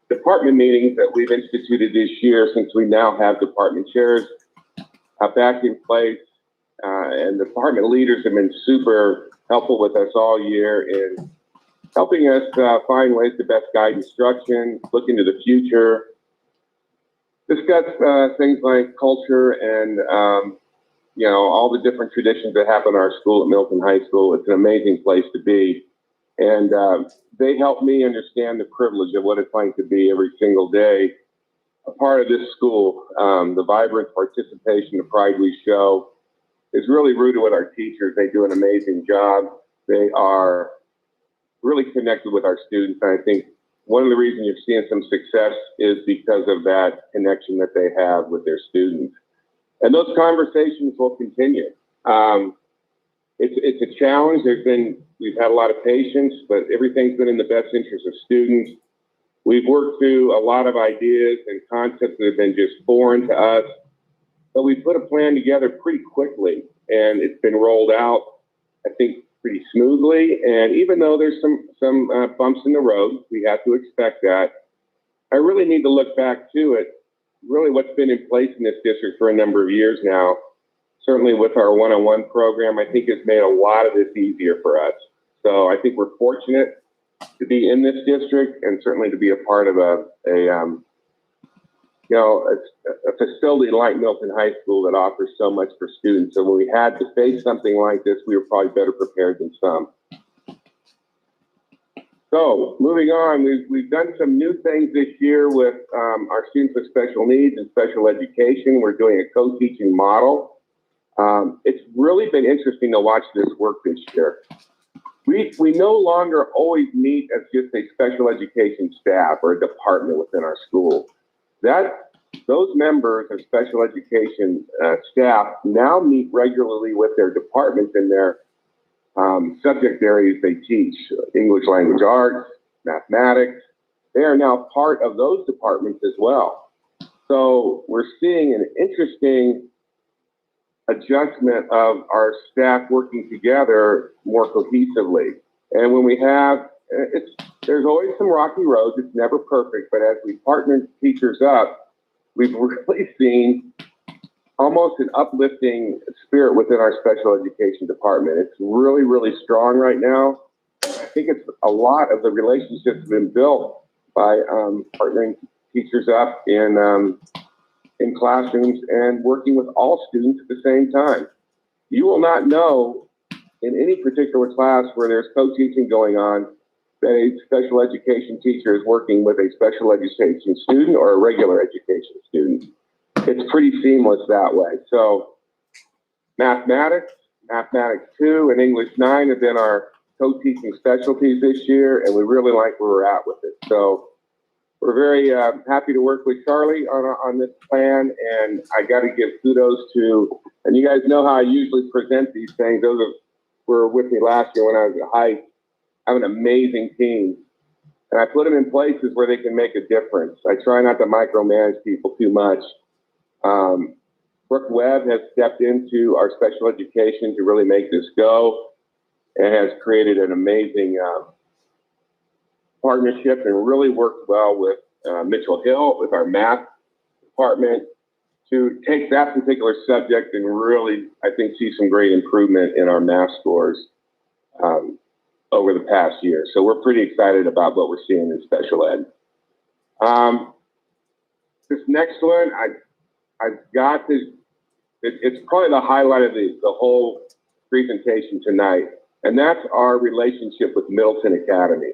department meetings that we've instituted this year since we now have department chairs back in place. And the department leaders have been super helpful with us all year in helping us find ways to best guide instruction, look into the future, discuss things like culture and, you know, all the different traditions that happen in our school at Middleton High School. It's an amazing place to be. And they help me understand the privilege of what it's like to be every single day a part of this school. The vibrant participation, the pride we show is really rooted with our teachers. They do an amazing job. They are really connected with our students. And I think one of the reasons you're seeing some success is because of that connection that they have with their students. And those conversations will continue. It's a challenge. We've had a lot of patience, but everything's been in the best interest of students. We've worked through a lot of ideas and concepts that have been just foreign to us, but we put a plan together pretty quickly and it's been rolled out, I think, pretty smoothly. And even though there's some bumps in the road, we have to expect that. I really need to look back to it, really what's been in place in this district for a number of years now, certainly with our one-on-one program, I think has made a lot of this easier for us. So I think we're fortunate to be in this district and certainly to be a part of a facility like Middleton High School that offers so much for students. So when we had to face something like this, we were probably better prepared than some. So moving on, we've done some new things this year with our students with special needs and special education. We're doing a co-teaching model. It's really been interesting to watch this work this year. We no longer always meet as just a special education staff or a department within our school. Those members of special education staff now meet regularly with their departments in their subject areas they teach, English language arts, mathematics. They are now part of those departments as well. So we're seeing an interesting adjustment of our staff working together more cohesively. And when we have, there's always some rocky roads, it's never perfect, but as we partner teachers up, we've really seen almost an uplifting spirit within our special education department. It's really, really strong right now. think it's a lot of the relationships have been built by partnering teachers up in classrooms and working with all students at the same time. You will not know in any particular class where there's co-teaching going on that a special education teacher is working with a special education student or a regular education student. It's pretty seamless that way. So mathematics 2, and English 9 have been our co-teaching specialties this year, and we really like where we're at with it. So we're very happy to work with Charlie on this plan, and I got to give kudos to, and you guys know how I usually present these things. Those were with me last year when I was at Heights. I have an amazing team, and I put them in places where they can make a difference. I try not to micromanage people too much. Brooke Webb has stepped into our special education to really make this go, and has created an amazing partnership and really worked well with Mitchell Hill, with our math department, to take that particular subject and really, I think, see some great improvement in our math scores over the past year. So we're pretty excited about what we're seeing in special ed. This next one, I've got to, it's probably the highlight of the whole presentation tonight, and that's our relationship with Middleton Academy.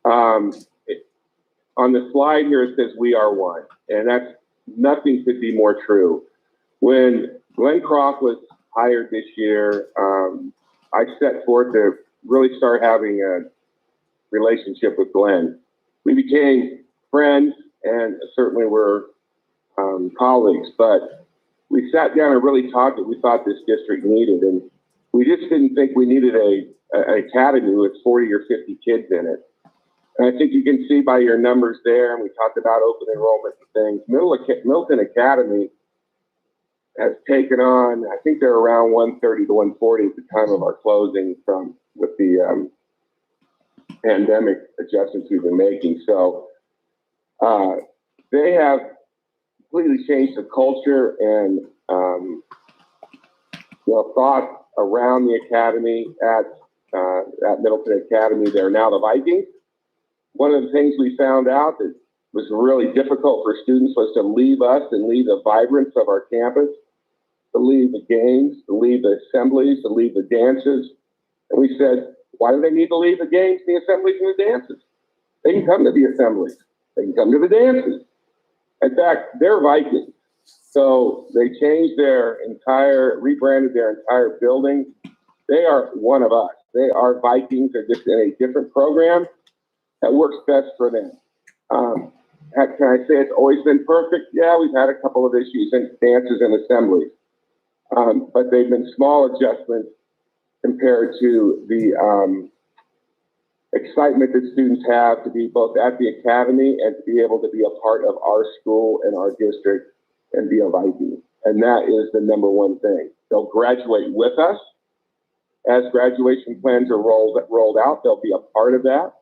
On the slide here, it says we are one, and that's nothing could be more true. When Glenn Croft was hired this year, I set forth to really start having a relationship with Glenn. We became friends and certainly were colleagues, but we sat down and really talked what we thought this district needed, and we just didn't think we needed an academy with 40 or 50 kids in it. And I think you can see by your numbers there, and we talked about open enrollment and things. Middleton Academy has taken on, I think they're around 130 to 140 at the time of our closing with the pandemic adjustments we've been making. So they have completely changed the culture and thought around the academy at Middleton Academy. They're now the Vikings. One of the things we found out that was really difficult for students was to leave us and leave the vibrance of our campus, to leave the games, to leave the assemblies, to leave the dances. And we said, why do they need to leave the games, the assemblies, and the dances? They can come to the assemblies. They can come to the dances. In fact, they're Vikings. So they changed rebranded their entire building. They are one of us. They are Vikings. They're just in a different program that works best for them. Can I say it's always been perfect? Yeah, we've had a couple of issues in dances and assemblies, but they've been small adjustments compared to the excitement that students have to be both at the academy and to be able to be a part of our school and our district and be a Viking. And that is the number one thing. They'll graduate with us. As graduation plans are rolled out, they'll be a part of that.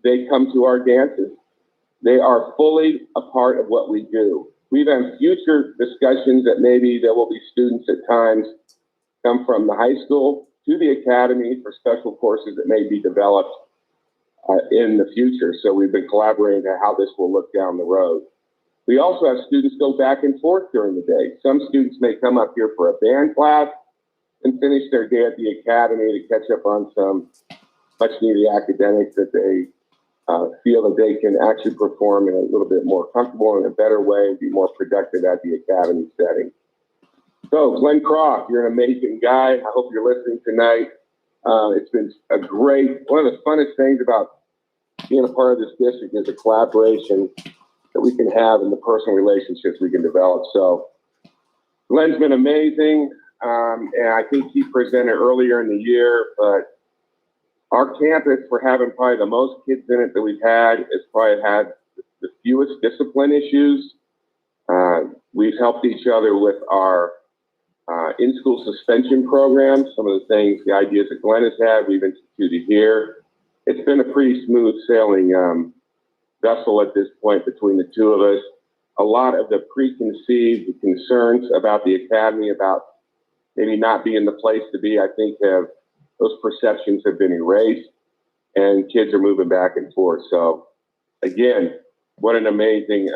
They come to our dances. They are fully a part of what we do. We've had future discussions that maybe there will be students at times come from the high school to the academy for special courses that may be developed in the future. So we've been collaborating on how this will look down the road. We also have students go back and forth during the day. Some students may come up here for a band class and finish their day at the academy to catch up on some much needed academics that they feel that they can actually perform in a little bit more comfortable in a better way and be more productive at the academy setting. So Glenn Croft, you're an amazing guy. I hope you're listening tonight. It's been one of the funnest things about being a part of this district is the collaboration that we can have and the personal relationships we can develop. So Glenn's been amazing. And I think he presented earlier in the year, but our campus, we're having probably the most kids in it that we've had. It's probably had the fewest discipline issues. We've helped each other with our in-school suspension program. Some of the ideas that Glenn has had, we've instituted here. It's been a pretty smooth sailing vessel at this point between the two of us. A lot of the preconceived concerns about the academy, about maybe not being the place to be, I think have those perceptions have been erased and kids are moving back and forth. So again, what an amazing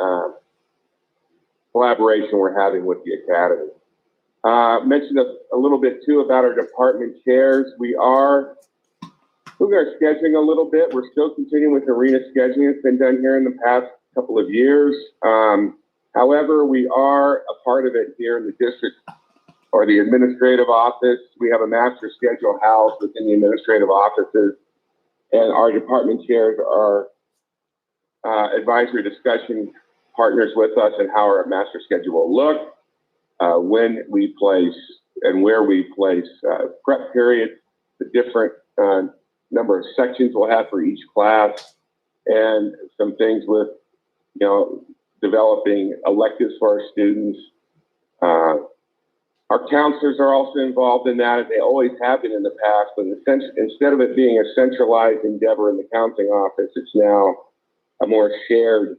collaboration we're having with the Academy. Mentioned a little bit too about our department chairs. We are moving our scheduling a little bit. We're still continuing with arena scheduling. It's been done here in the past couple of years. However, we are a part of it here in the district or the administrative office. We have a master schedule house within the administrative offices, and our department chairs are advisory discussion partners with us in how our master schedule will look, when we place and where we place prep periods, the different number of sections we'll have for each class, and some things with, you know, developing electives for our students. Our counselors are also involved in that, and they always have been in the past, but instead of it being a centralized endeavor in the counseling office, it's now a more shared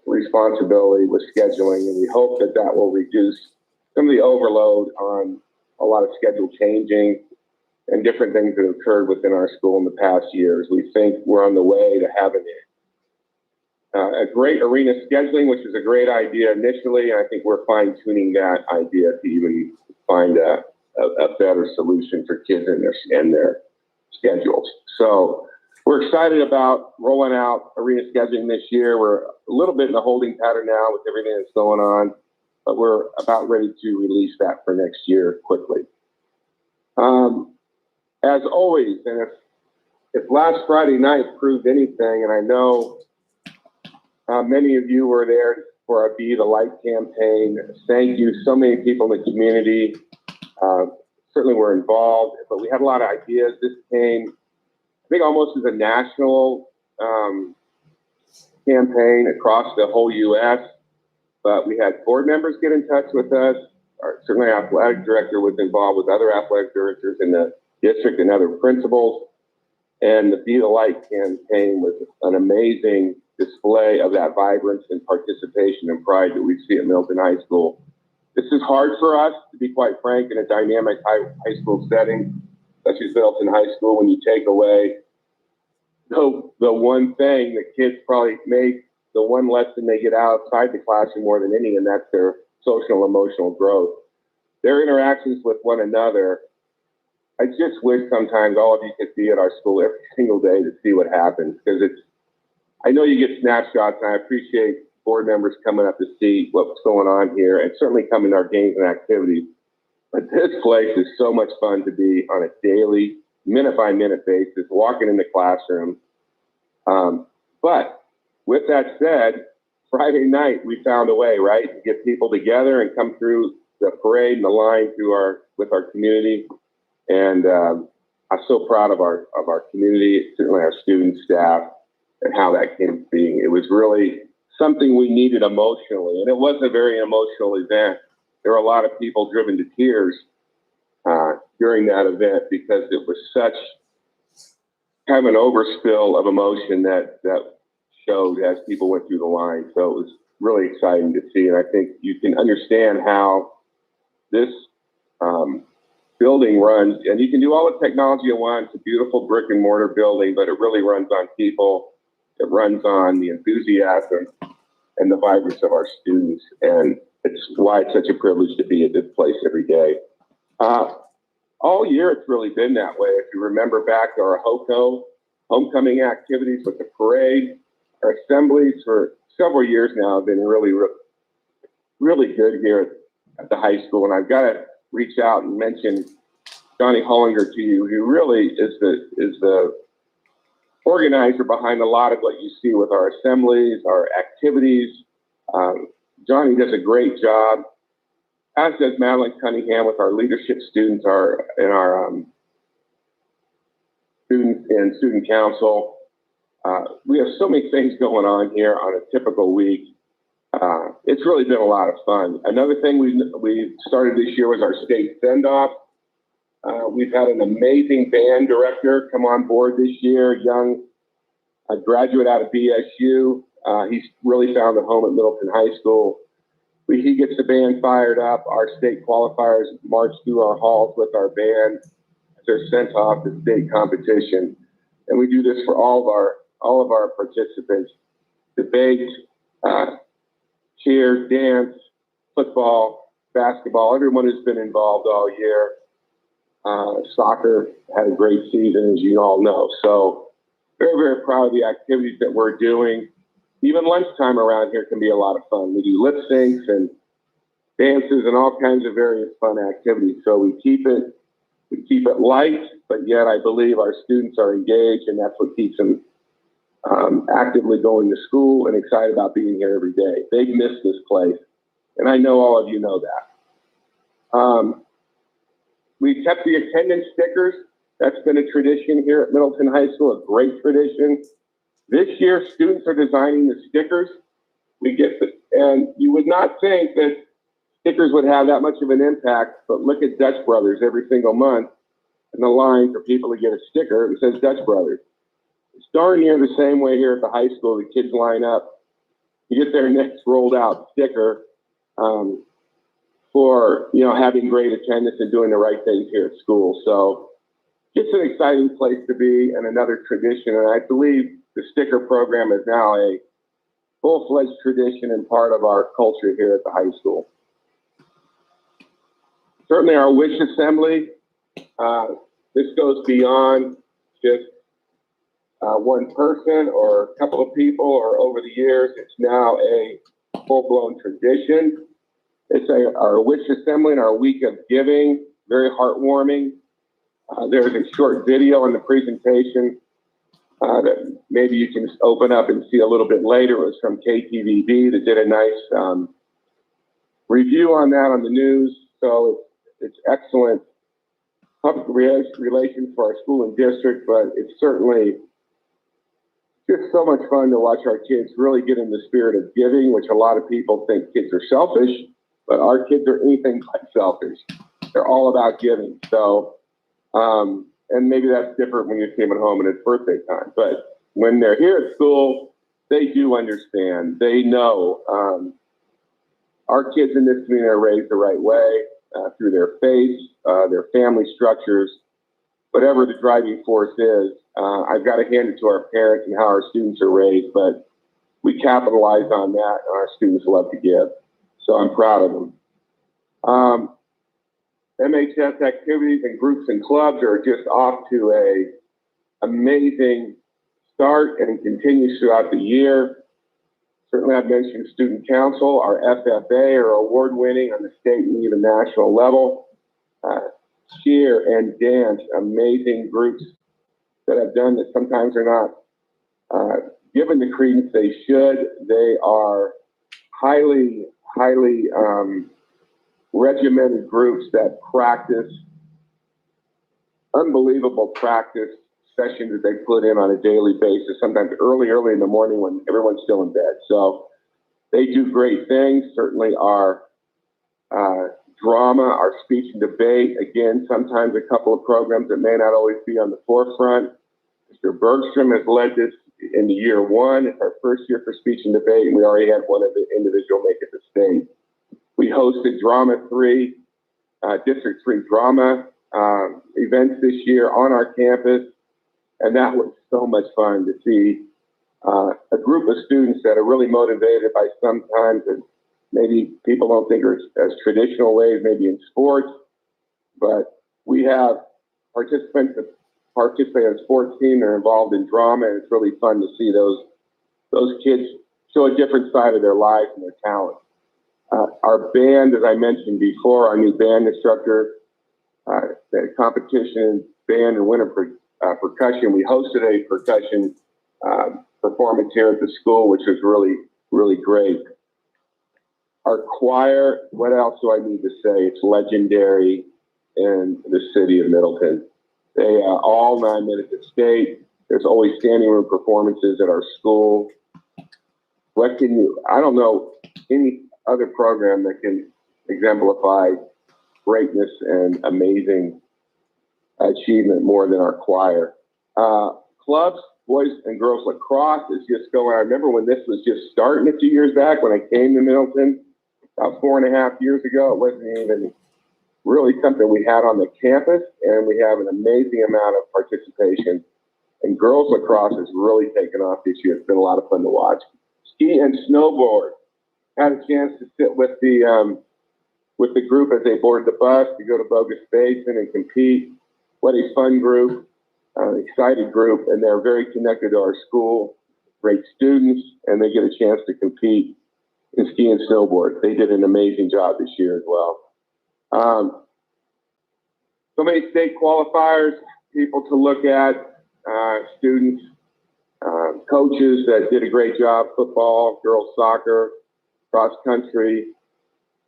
responsibility with scheduling, and we hope that that will reduce some of the overload on a lot of schedule changing and different things that have occurred within our school in the past years. We think we're on the way to having a great arena scheduling, which is a great idea initially, and I think we're fine-tuning that idea to even find a better solution for kids and their schedules. So we're excited about rolling out arena scheduling this year. We're a little bit in a holding pattern now with everything that's going on, but we're about ready to release that for next year quickly. As always, and if last Friday night proved anything, and I know many of you were there for our Be the Light campaign. Thank you. So many people in the community certainly were involved, but we had a lot of ideas. This came, I think, almost as a national campaign across the whole U.S., but we had board members get in touch with us. Certainly our athletic director was involved with other athletic directors in the district and other principals. And the Be the Light campaign was an amazing display of that vibrance and participation and pride that we see at Middleton High School. This is hard for us, to be quite frank, in a dynamic high school setting, such as Middleton High School, when you take away the one thing that kids probably make, the one lesson they get outside the classroom more than any, and that's their social and emotional growth. Their interactions with one another, I just wish sometimes all of you could be at our school every single day to see what happens, because I know you get snapshots, and I appreciate board members coming up to see what's going on here, and certainly coming to our games and activities. But this place is so much fun to be on a daily, minute-by-minute basis, walking in the classroom. But with that said, Friday night we found a way, right, to get people together and come through the parade and the line with our community. And I'm so proud of our community, certainly our students, staff, and how that came to being. It was really something we needed emotionally, and it was a very emotional event. There were a lot of people driven to tears during that event because it was such kind of an overspill of emotion that showed as people went through the line. So it was really exciting to see, and I think you can understand how this building runs, and you can do all the technology you want. It's a beautiful brick and mortar building, but it really runs on people. It runs on the enthusiasm and the vibrance of our students, and it's why it's such a privilege to be at this place every day. All year it's really been that way. If you remember back to our HOCO, homecoming activities with the parade, our assemblies for several years now have been really, really good here at the high school. And I've got to reach out and mention Johnny Hollinger to you, who really is the organizer behind a lot of what you see with our assemblies, our activities. Johnny does a great job, as does Madeline Cunningham with our leadership students, and our students and student council. We have so many things going on here on a typical week. It's really been a lot of fun. Another thing we started this year was our state send-off. We've had an amazing band director come on board this year, a graduate out of BSU. He's really found a home at Middleton High School. He gets the band fired up. Our state qualifiers march through our halls with our band. they're sent off to state competition. And we do this for all of our participants. Debate, cheer, dance, football, basketball, everyone has been involved all year. Soccer had a great season, as you all know. So very, very proud of the activities that we're doing. Even lunchtime around here can be a lot of fun. We do lip syncs and dances and all kinds of various fun activities. So we keep it light, but yet I believe our students are engaged, and that's what keeps them actively going to school and excited about being here every day. They miss this place, and I know all of you know that. We kept the attendance stickers. That's been a tradition here at Middleton High School, a great tradition. This year, students are designing the stickers. And you would not think that stickers would have that much of an impact, but look at Dutch Brothers every single month and the line for people to get a sticker that says Dutch Brothers. It's darn near the same way here at the high school. The kids line up, you get their next rolled out sticker for, having great attendance and doing the right things here at school. So it's an exciting place to be and another tradition. And I believe the sticker program is now a full-fledged tradition and part of our culture here at the high school. Certainly our wish assembly, this goes beyond just one person or a couple of people, or over the years, it's now a full-blown tradition. It's our wish assembly and our week of giving, very heartwarming. There's a short video in the presentation that maybe you can open up and see a little bit later. It was from KTVB that did a nice review on that on the news. So it's excellent public relations for our school and district, but it's certainly just so much fun to watch our kids really get in the spirit of giving, which a lot of people think kids are selfish, but our kids are anything but selfish. They're all about giving. So, and maybe that's different when you see them at home and it's birthday time, but when they're here at school, they do understand. They know our kids in this community are raised the right way through their faith, their family structures, whatever the driving force is. I've got to hand it to our parents and how our students are raised, but we capitalize on that, and our students love to give. So I'm proud of them. MHS activities and groups and clubs are just off to a amazing start and continues throughout the year. Certainly I've mentioned student council, our FFA are award-winning on the state and even national level. Cheer and dance, amazing groups that have done that sometimes are not given the credence they should. They are highly regimented groups that practice, unbelievable practice sessions that they put in on a daily basis, sometimes early in the morning when everyone's still in bed. So they do great things. Certainly our drama, our speech and debate, again, sometimes a couple of programs that may not always be on the forefront. Mr. Bergstrom has led this in the year one. It's our first year for speech and debate, and we already had one of the individual make it to state. We hosted Drama 3, District 3 drama events this year on our campus, and that was so much fun to see a group of students that are really motivated by sometimes that maybe people don't think are as traditional ways, maybe in sports, but we have participants that participate in a sports team, they're involved in drama, and it's really fun to see those kids show a different side of their lives and their talent. Our band, as I mentioned before, our new band instructor, the competition band and winter percussion, we hosted a percussion performance here at the school, which was really, really great. Our choir, what else do I need to say? It's legendary in the city of Middleton. They are all 9 minutes at state. There's always standing room performances at our school. I don't know any other program that can exemplify greatness and amazing achievement more than our choir. Clubs, boys and girls lacrosse is just going. I remember when this was just starting a few years back when I came to Middleton, about 4.5 years ago. It wasn't even really something we had on the campus, and we have an amazing amount of participation. And girls lacrosse has really taken off this year. It's been a lot of fun to watch. Ski and snowboard. Had a chance to sit with the group as they boarded the bus to go to Bogus Basin and compete. What a fun group, excited group, and they're very connected to our school. Great students, and they get a chance to compete in ski and snowboard. They did an amazing job this year as well. So many state qualifiers, people to look at, students, coaches that did a great job, football, girls soccer, cross country.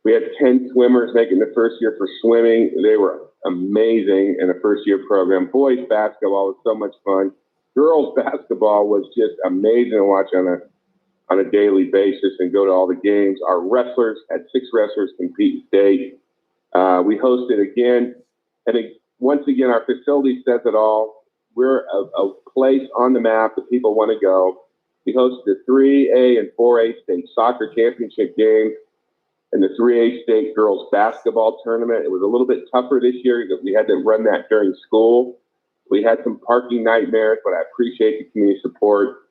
We had 10 swimmers making the first year for swimming. They were amazing in a first year program. Boys basketball was so much fun. Girls basketball was just amazing to watch on a daily basis and go to all the games. Our wrestlers had 6 wrestlers compete state. We hosted again, and once again, our facility says it all. We're a place on the map that people want to go. We hosted the 3A and 4A state soccer championship game and the 3A state girls basketball tournament. It was a little bit tougher this year because we had to run that during school. We had some parking nightmares, but I appreciate the community support.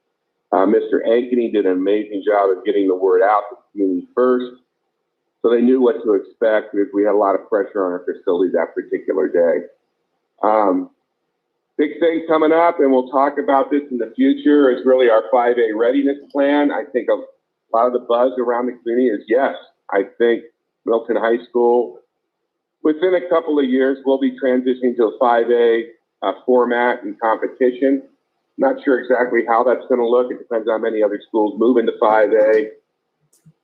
Mr. Ankeny did an amazing job of getting the word out to the community first, so they knew what to expect because we had a lot of pressure on our facility that particular day. Big thing coming up, and we'll talk about this in the future, is really our 5A readiness plan. I think a lot of the buzz around the community is yes. I think Middleton High School, within a couple of years, will be transitioning to a 5A format and competition. Not sure exactly how that's going to look. It depends on how many other schools move into 5A.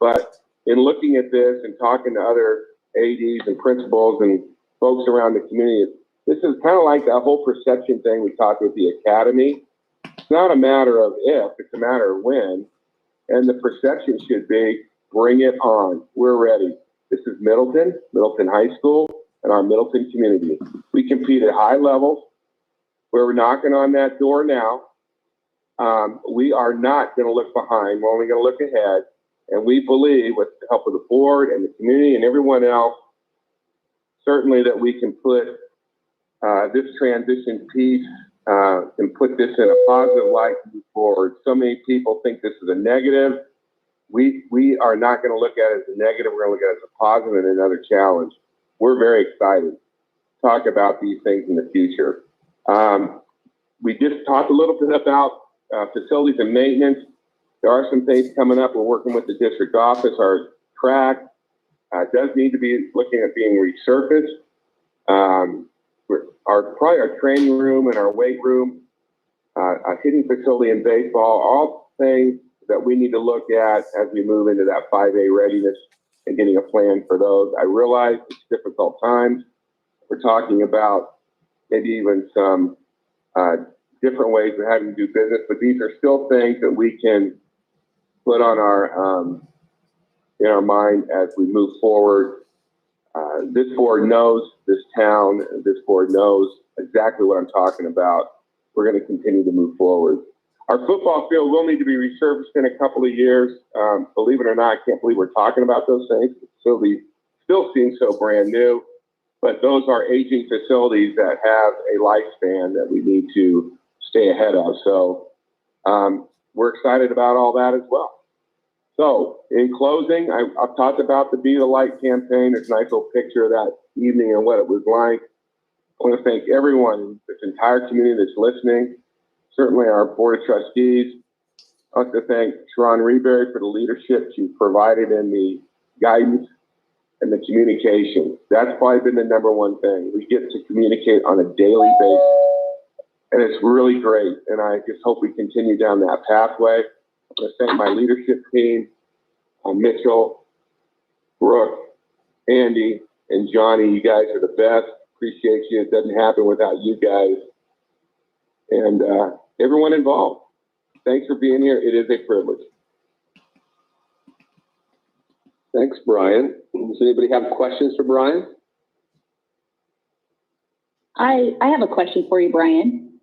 But in looking at this and talking to other ADs and principals and folks around the community, this is kind of like that whole perception thing we talked with the academy. It's not a matter of if, it's a matter of when. And the perception should be, bring it on. We're ready. This is Middleton High School, and our Middleton community. We compete at high levels. We're knocking on that door now. We are not going to look behind. We're only going to look ahead. And we believe, with the help of the board and the community and everyone else, certainly that we can put this transition piece and put this in a positive light moving forward. So many people think this is a negative. We are not going to look at it as a negative. We're going to look at it as a positive and another challenge. We're very excited to talk about these things in the future. We just talked a little bit about facilities and maintenance. There are some things coming up. We're working with the district office. Our track does need to be looking at being resurfaced. Probably our training room and our weight room, a hitting facility in baseball, all things that we need to look at as we move into that 5A readiness and getting a plan for those. I realize it's difficult times. We're talking about maybe even some different ways of having to do business, but these are still things that we can put on our in our mind as we move forward. This board knows this town. This board knows exactly what I'm talking about. We're going to continue to move forward. Our football field will need to be resurfaced in a couple of years. Believe it or not, I can't believe we're talking about those things. The facility still seems so brand new, but those are aging facilities that have a lifespan that we need to stay ahead of. So we're excited about all that as well. So in closing, I've talked about the Be the Light campaign. There's a nice little picture of that evening and what it was like. I want to thank everyone, this entire community that's listening, certainly our Board of Trustees. I want to thank Sharon Reberry for the leadership she provided in the guidance and the communication. That's probably been the number one thing. We get to communicate on a daily basis, and it's really great. And I just hope we continue down that pathway. I want to thank my leadership team, Mitchell, Brooke, Andy, and Johnny. You guys are the best. Appreciate you. It doesn't happen without you guys. And everyone involved. Thanks for being here. It is a privilege.
Thanks, Brian. Does anybody have questions for Brian?
I have a question for you, Brian.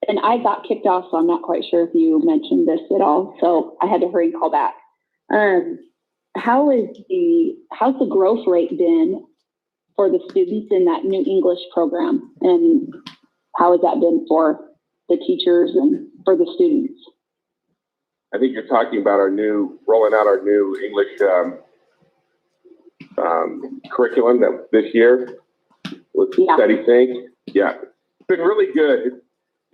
And I got kicked off, so I'm not quite sure if you mentioned this at all. So I had to hurry and call back. How's the growth rate been for the students in that new English program? And how has that been for the teachers and for the students?
I think you're talking about rolling out our new English curriculum that this year with
Yeah.
Steady Think. Yeah, it's been really good.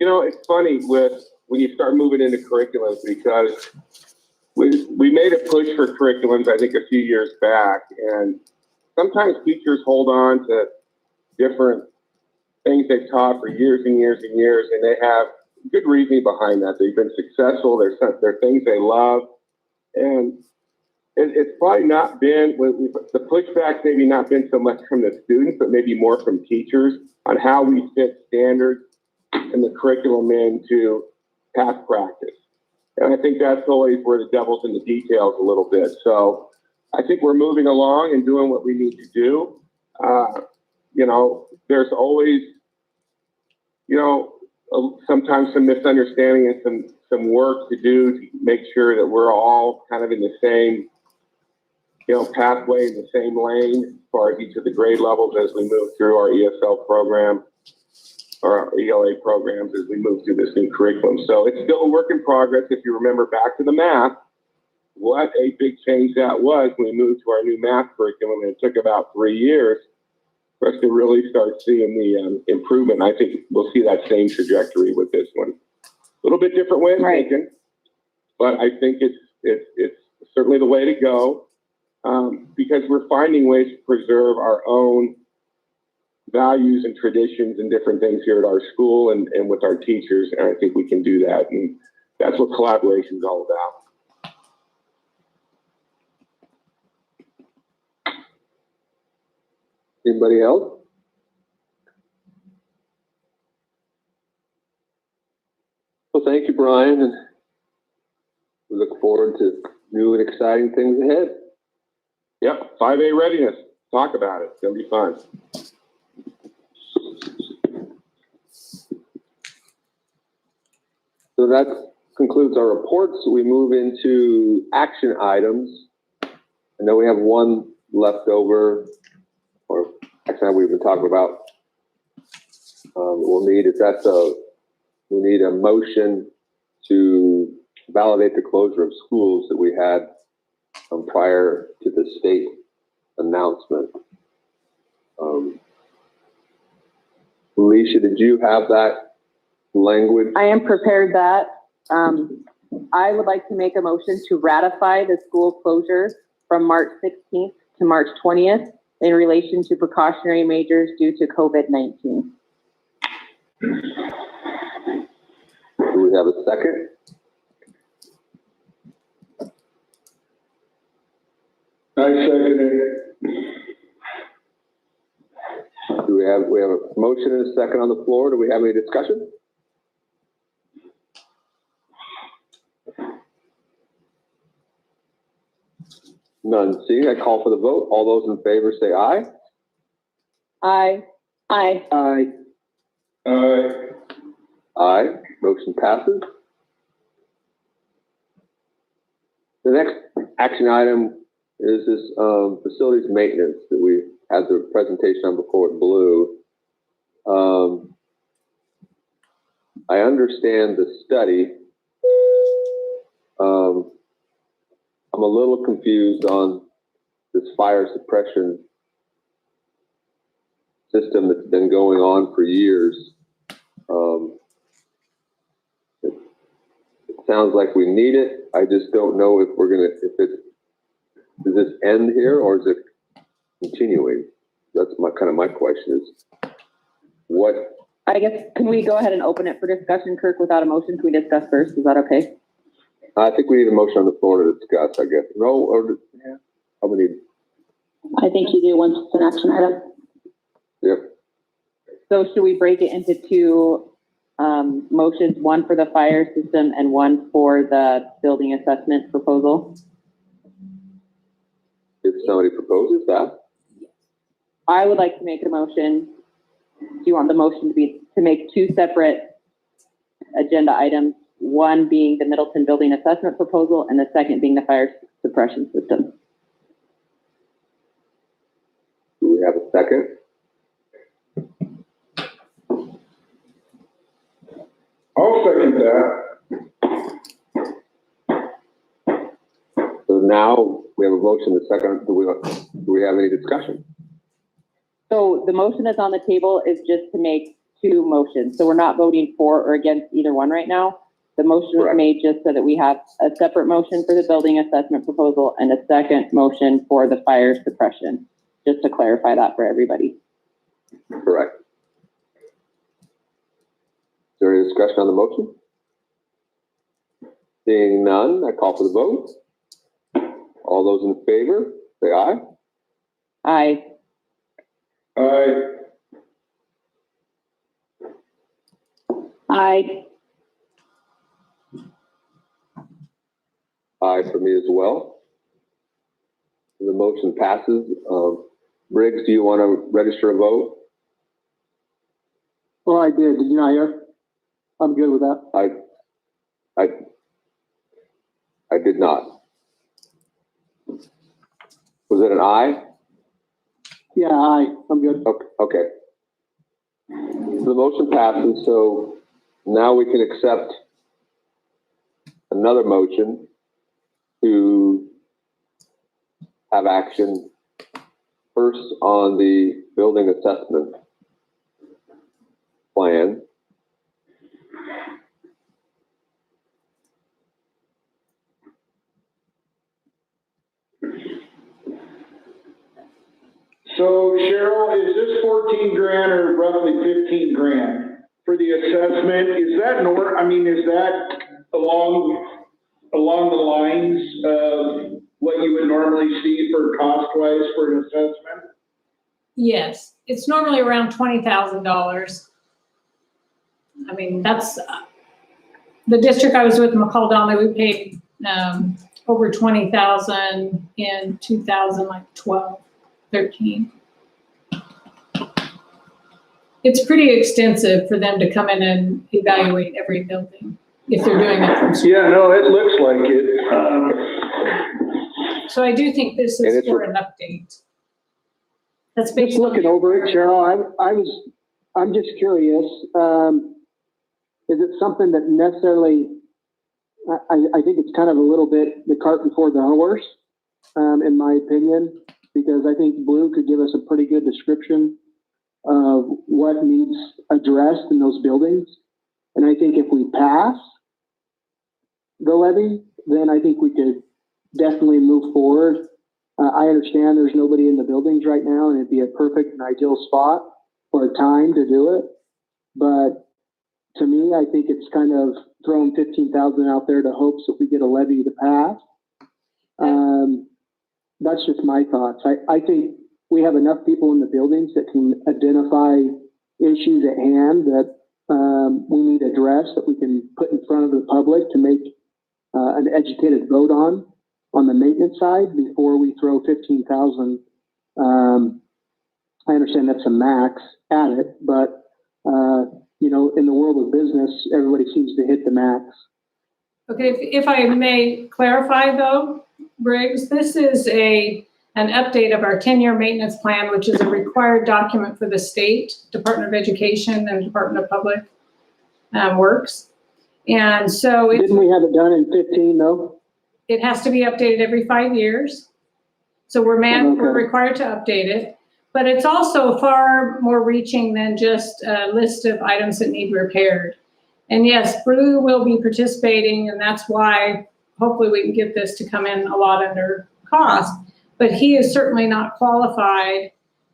It's funny when you start moving into curriculums, because we made a push for curriculums, I think, a few years back, and sometimes teachers hold on to different things they've taught for years and years and years, and they have good reasoning behind that. They've been successful. They're things they love, and it's probably not been the pushback. Maybe not been so much from the students, but maybe more from teachers on how we fit standards in the curriculum into past practice. And I think that's always where the devil's in the details a little bit. So I think we're moving along and doing what we need to do. There's always, sometimes some misunderstanding and some work to do to make sure that we're all kind of in the same, pathway, in the same lane as far as each of the grade levels as we move through our ESL program or our ELA programs as we move through this new curriculum. So it's still a work in progress. If you remember back to the math, what a big change that was when we moved to our new math curriculum, and it took about 3 years for us to really start seeing the improvement. I think we'll see that same trajectory with this one. A little bit different way of thinking, but I think it's certainly the way to go, because we're finding ways to preserve our own values and traditions and different things here at our school and with our teachers, and I think we can do that, and that's what collaboration is all about.
Anybody else? Well, thank you, Brian, and we look forward to new and exciting things ahead.
Yep, 5A readiness. Talk about it. It's gonna be fun.
So that concludes our reports. We move into action items. I know we have one left over, or actually we've been talking about. We need a motion to validate the closure of schools that we had prior to the state announcement. Alicia, did you have that language?
I am prepared that. I would like to make a motion to ratify the school closure from March 16th to March 20th in relation to precautionary measures due to COVID-19.
Do we have a second?
I second it.
Do we have a motion and a second on the floor? Do we have any discussion? None. Seeing, I call for the vote. All those in favor say aye.
Aye.
Aye.
Aye.
Aye. Motion passes. The next action item is this facilities maintenance that we had the presentation on before it blew. I understand the study. I'm a little confused on this fire suppression system that's been going on for years. It sounds like we need it. I just don't know if does this end here or is it continuing? That's my question is what?
I guess, can we go ahead and open it for discussion, Kirk, without a motion? Can we discuss first? Is that okay?
I think we need a motion on the floor to discuss, I guess. No, or how many?
I think you do once it's an action item.
Yep.
So should we break it into two motions, one for the fire system and one for the building assessment proposal?
If somebody proposes that.
I would like to make a motion. Do you want the motion to make two separate agenda items? One being the Middleton building assessment proposal and the second being the fire suppression system.
Do we we have a second?
I'll second that.
So now we have a motion, a second. Do we have any discussion?
So the motion that's on the table is just to make two motions. So we're not voting for or against either one right now. The motion was
Correct.
made just so that we have a separate motion for the building assessment proposal and a second motion for the fire suppression, just to clarify that for everybody.
Correct. Is there any discussion on the motion? Seeing none, I call for the vote. All those in favor, say aye.
Aye.
Aye.
I,
Aye for me as well. The motion passes. Briggs, do you want to register a vote?
Well, I did. Did you not hear? I'm good with that.
I did not. Was it an aye?
Yeah, I'm good.
Okay. The motion passes, so now we can accept another motion to have action first on the building assessment plan.
So Cheryl, is this 14 grand or roughly 15 grand for the assessment? Is that is that along the lines of what you would normally see for cost-wise for an assessment?
Yes, it's normally around $20,000. I mean, that's, the district I was with, McCall Donnelly, we paid over $20,000 in 2012, 13. It's pretty extensive for them to come in and evaluate every building if they're doing it from scratch.
Yeah, no, it looks like it.
So I do think this
And
is
it's
for an update. That's
Just
based
looking over it, Cheryl, I'm just curious, is it something that necessarily, I think it's kind of a little bit the cart before the horse, in my opinion, because I think Blue could give us a pretty good description of what needs addressed in those buildings. And I think if we pass the levy, then I think we could definitely move forward. I understand there's nobody in the buildings right now, and it'd be a perfect and ideal spot or a time to do it. But to me, I think it's kind of throwing 15,000 out there to hopes that we get a levy to pass. That's just my thoughts. I think we have enough people in the buildings that can identify issues at hand that we need addressed, that we can put in front of the public to make an educated vote on the maintenance side before we throw 15,000. I understand that's a max at it, but in the world of business, everybody seems to hit the max.
Okay, if I may clarify though, Briggs, this is an update of our 10-year maintenance plan, which is a required document for the state Department of Education and Department of Public Works. And so
Didn't we have it done in 15 though?
it has to be updated every 5 years. So we're required to update it. But it's also far more reaching than just a list of items that need repaired. And yes, Blue will be participating, and that's why hopefully we can get this to come in a lot under cost. But he is certainly not qualified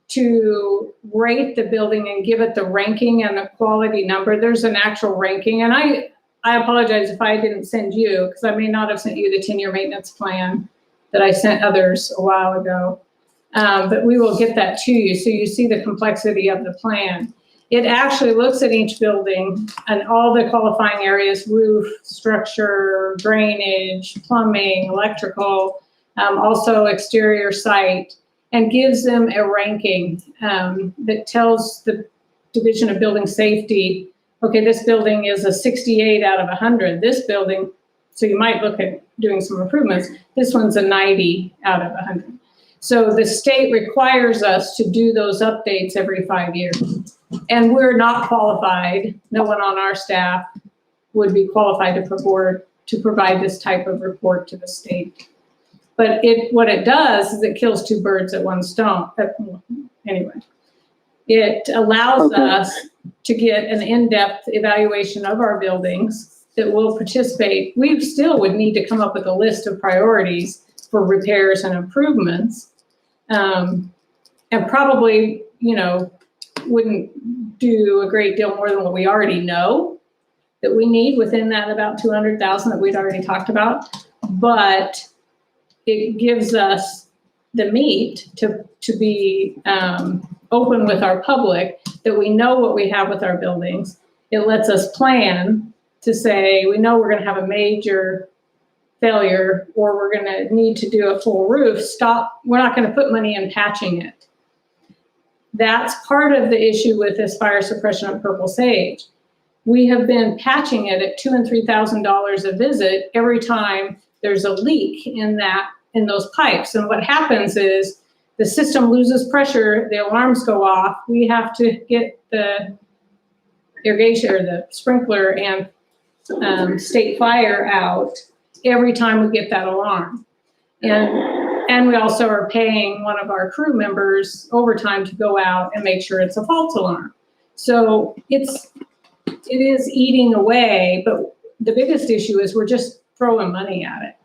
to rate the building and give it the ranking and the quality number. There's an actual ranking, and I apologize if I didn't send you, because I may not have sent you the 10-year maintenance plan that I sent others a while ago. But we will get that to you so you see the complexity of the plan. It actually looks at each building and all the qualifying areas: roof, structure, drainage, plumbing, electrical, also exterior site, and gives them a ranking that tells the Division of Building Safety, okay, this building is a 68 out of 100. This building, so you might look at doing some improvements, this one's a 90 out of 100. So the state requires us to do those updates every 5 years. And we're not qualified, no one on our staff would be qualified to provide this type of report to the state. But what it does is it kills two birds at one stone. Anyway, it allows
Okay.
us to get an in-depth evaluation of our buildings that will participate. We still would need to come up with a list of priorities for repairs and improvements. And probably, wouldn't do a great deal more than what we already know that we need within that about 200,000 that we'd already talked about. But it gives us the meat to be open with our public, that we know what we have with our buildings. It lets us plan to say, we know we're going to have a major failure, or we're going to need to do a full roof. We're not going to put money in patching it. That's part of the issue with this fire suppression on Purple Sage. We have been patching it at $2,000 and $3,000 a visit every time there's a leak in those pipes. And what happens is the system loses pressure, the alarms go off. We have to get the irrigation or the sprinkler and state fire out every time we get that alarm. And we also are paying one of our crew members overtime to go out and make sure it's a false alarm. So it is eating away, but the biggest issue is we're just throwing money at it.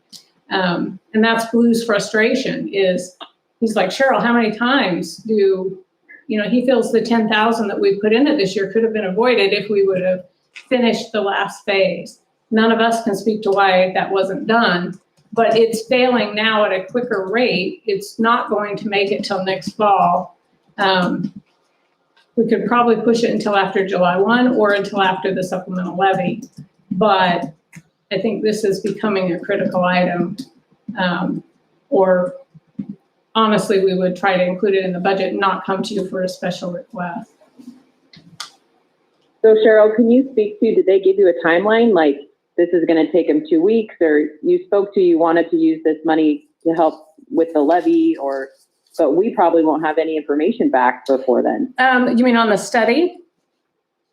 And that's Blue's frustration is, he's like, Cheryl, how many times he feels the 10,000 that we put in it this year could have been avoided if we would have finished the last phase. None of us can speak to why that wasn't done, but it's failing now at a quicker rate. It's not going to make it till next fall. We could probably push it until after July 1 or until after the supplemental levy. But I think this is becoming a critical item. Or honestly, we would try to include it in the budget and not come to you for a special request.
So Cheryl, can you speak to, did they give you a timeline? Like, this is going to take them 2 weeks, or you wanted to use this money to help with the levy, but we probably won't have any information back before then.
You mean on the study?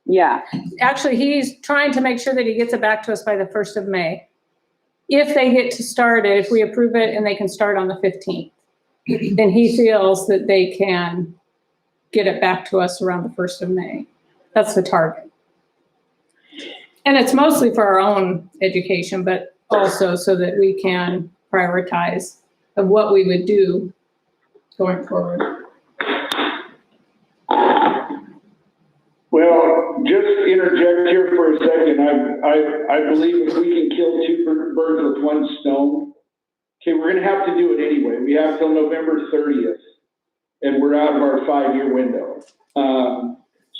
Yeah.
Actually, he's trying to make sure that he gets it back to us by the 1st of May. If they get to start it, if we approve it and they can start on the 15th, then he feels that they can get it back to us around the 1st of May. That's the target. And it's mostly for our own education, but also so that we can prioritize of what we would do going forward.
Well, just interject here for a second. I believe if we can kill two birds with one stone, okay, we're gonna have to do it anyway. We have till November 30th, and we're out of our 5-year window.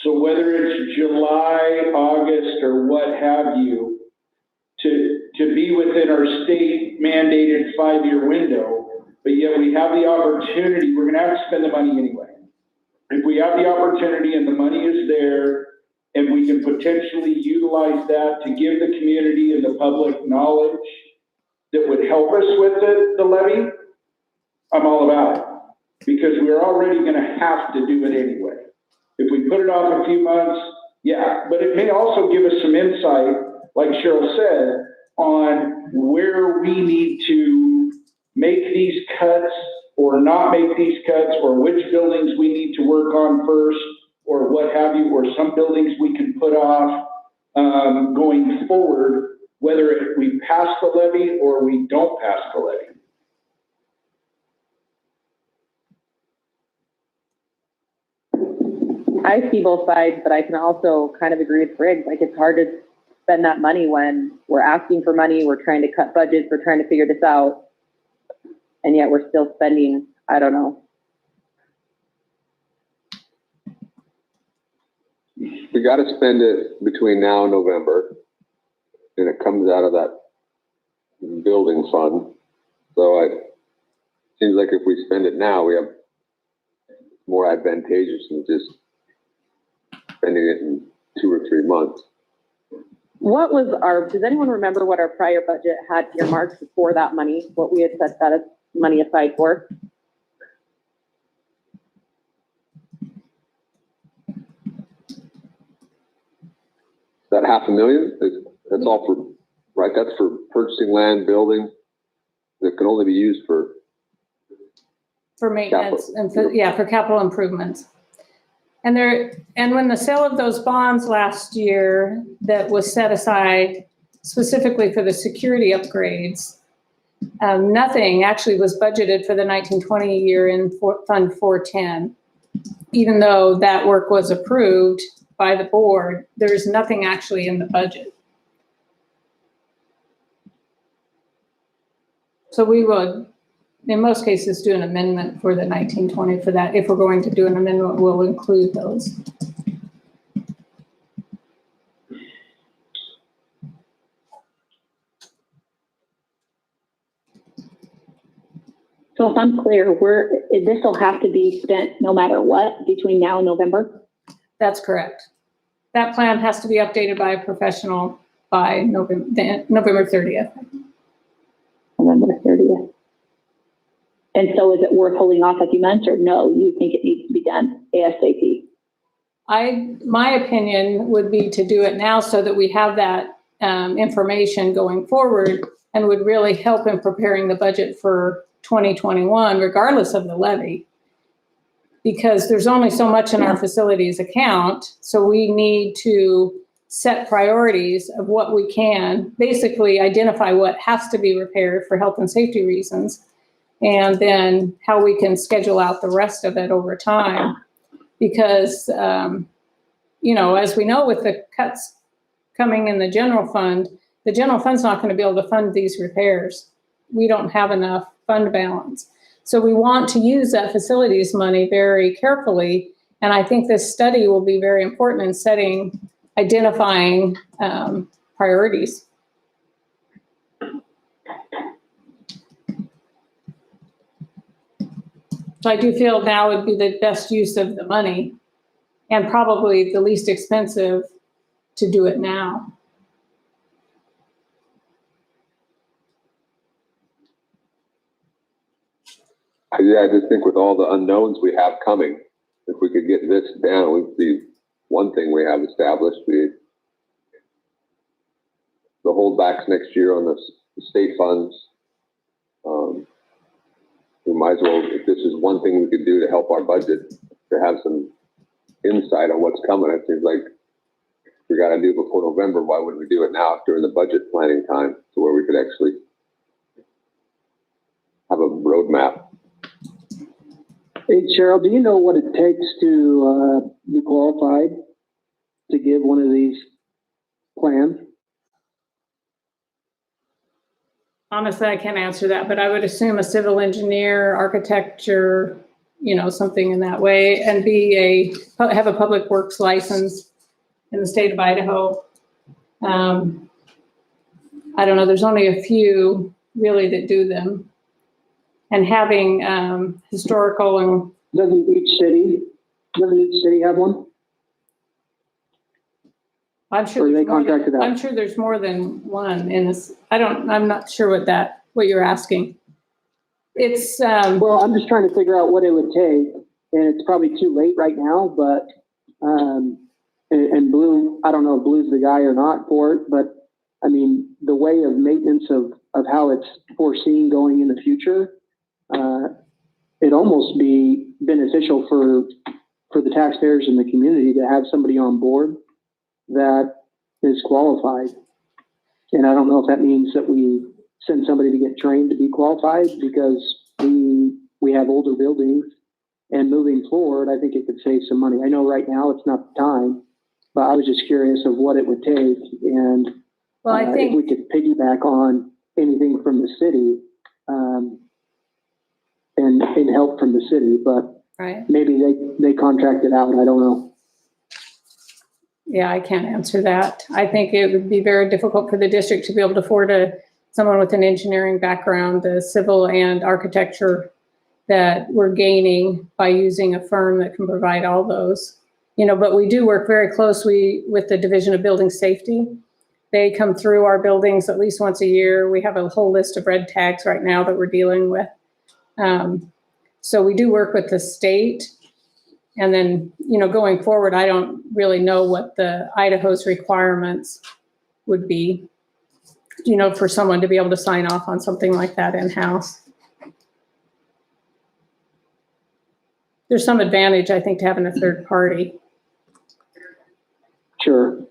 So whether it's July, August, or what have you, to be within our state mandated 5-year window, but yet we have the opportunity, we're gonna have to spend the money anyway. If we have the opportunity and the money is there, and we can potentially utilize that to give the community and the public knowledge that would help us with the levy, I'm all about it. Because we're already gonna have to do it anyway. If we put it off a few months, yeah, but it may also give us some insight, like Cheryl said, on where we need to make these cuts or not make these cuts, or which buildings we need to work on first, or what have you, or some buildings we can put off going forward, whether we pass the levy or we don't pass the levy.
I see both sides, but I can also kind of agree with Briggs. Like, it's hard to spend that money when we're asking for money, we're trying to cut budgets, we're trying to figure this out, and yet we're still spending, I don't know.
We got to spend it between now and November, and it comes out of that building fund. So it seems like if we spend it now, we have more advantageous than just spending it in 2 or 3 months.
What was does anyone remember what our prior budget had earmarked for that money, what we had set that money aside for?
that $500,000? That's all for, right? That's for purchasing land, building, that can only be used for,
maintenance and for capital improvements. And when the sale of those bonds last year that was set aside specifically for the security upgrades, nothing actually was budgeted for the 1920 year in Fund 410. Even though that work was approved by the board, there's nothing actually in the budget. So we would, in most cases, do an amendment for the 1920 for that. If we're going to do an amendment, we'll include those.
So if I'm clear, this will have to be spent no matter what between now and November?
That's correct. That plan has to be updated by a professional by November 30th.
November 30th. And so is it worth holding off a few months, or no, you think it needs to be done ASAP?
My opinion would be to do it now so that we have that information going forward and would really help in preparing the budget for 2021, regardless of the levy, because there's only so much in our facilities account. So we need to set priorities of what we can, basically identify what has to be repaired for health and safety reasons, and then how we can schedule out the rest of it over time. Because, as we know, with the cuts coming in the general fund's not going to be able to fund these repairs. We don't have enough fund balance. So we want to use that facilities money very carefully. And I think this study will be very important in identifying priorities. So I do feel now would be the best use of the money and probably the least expensive to do it now.
Yeah, I just think with all the unknowns we have coming, if we could get this down, would be one thing we have established. The holdbacks next year on the state funds. We might as well, if this is one thing we could do to help our budget, to have some insight on what's coming. It seems like we got to do it before November. Why wouldn't we do it now during the budget planning time, to where we could actually have a roadmap?
Hey, Cheryl, do you know what it takes to be qualified to give one of these plans?
Honestly, I can't answer that, but I would assume a civil engineer, architecture, something in that way, and have a public works license in the state of Idaho. I don't know. There's only a few really that do them. And having historical and
Doesn't each city have one?
I'm sure
Or they contracted out?
I'm sure there's more than one in this. I'm not sure what you're asking. It's
Well, I'm just trying to figure out what it would take, and it's probably too late right now, but and Blue, I don't know if Blue's the guy or not for it, but I mean, the way of maintenance of how it's foreseen going in the future, it'd almost be beneficial for the taxpayers in the community to have somebody on board that is qualified. And I don't know if that means that we send somebody to get trained to be qualified, because we have older buildings, and moving forward, I think it could save some money. I know right now it's not the time, but I was just curious of what it would take, and
I think
if we could piggyback on anything from the city, and help from the city, but
right.
maybe they contract it out. I don't know.
Yeah, I can't answer that. I think it would be very difficult for the district to be able to afford someone with an engineering background, the civil and architecture that we're gaining by using a firm that can provide all those. But we do work very closely with the Division of Building Safety. They come through our buildings at least once a year. We have a whole list of red tags right now that we're dealing with. So we do work with the state, And then, going forward, I don't really know what the Idaho's requirements would be, for someone to be able to sign off on something like that in-house. There's some advantage, I think, to having a third party.
Sure.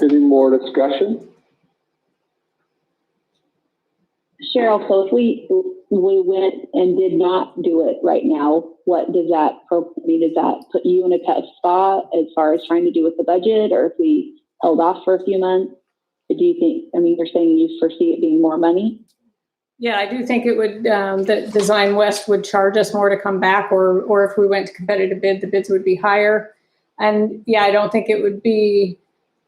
Any more discussion?
Cheryl, so if we went and did not do it right now, what does that, does that put you in a tough spot as far as trying to do with the budget, or if we held off for a few months? Do you think, you're saying you foresee it being more money?
Yeah, I do think it would, that Design West would charge us more to come back, or if we went to competitive bid, the bids would be higher. And yeah, I don't think it would be,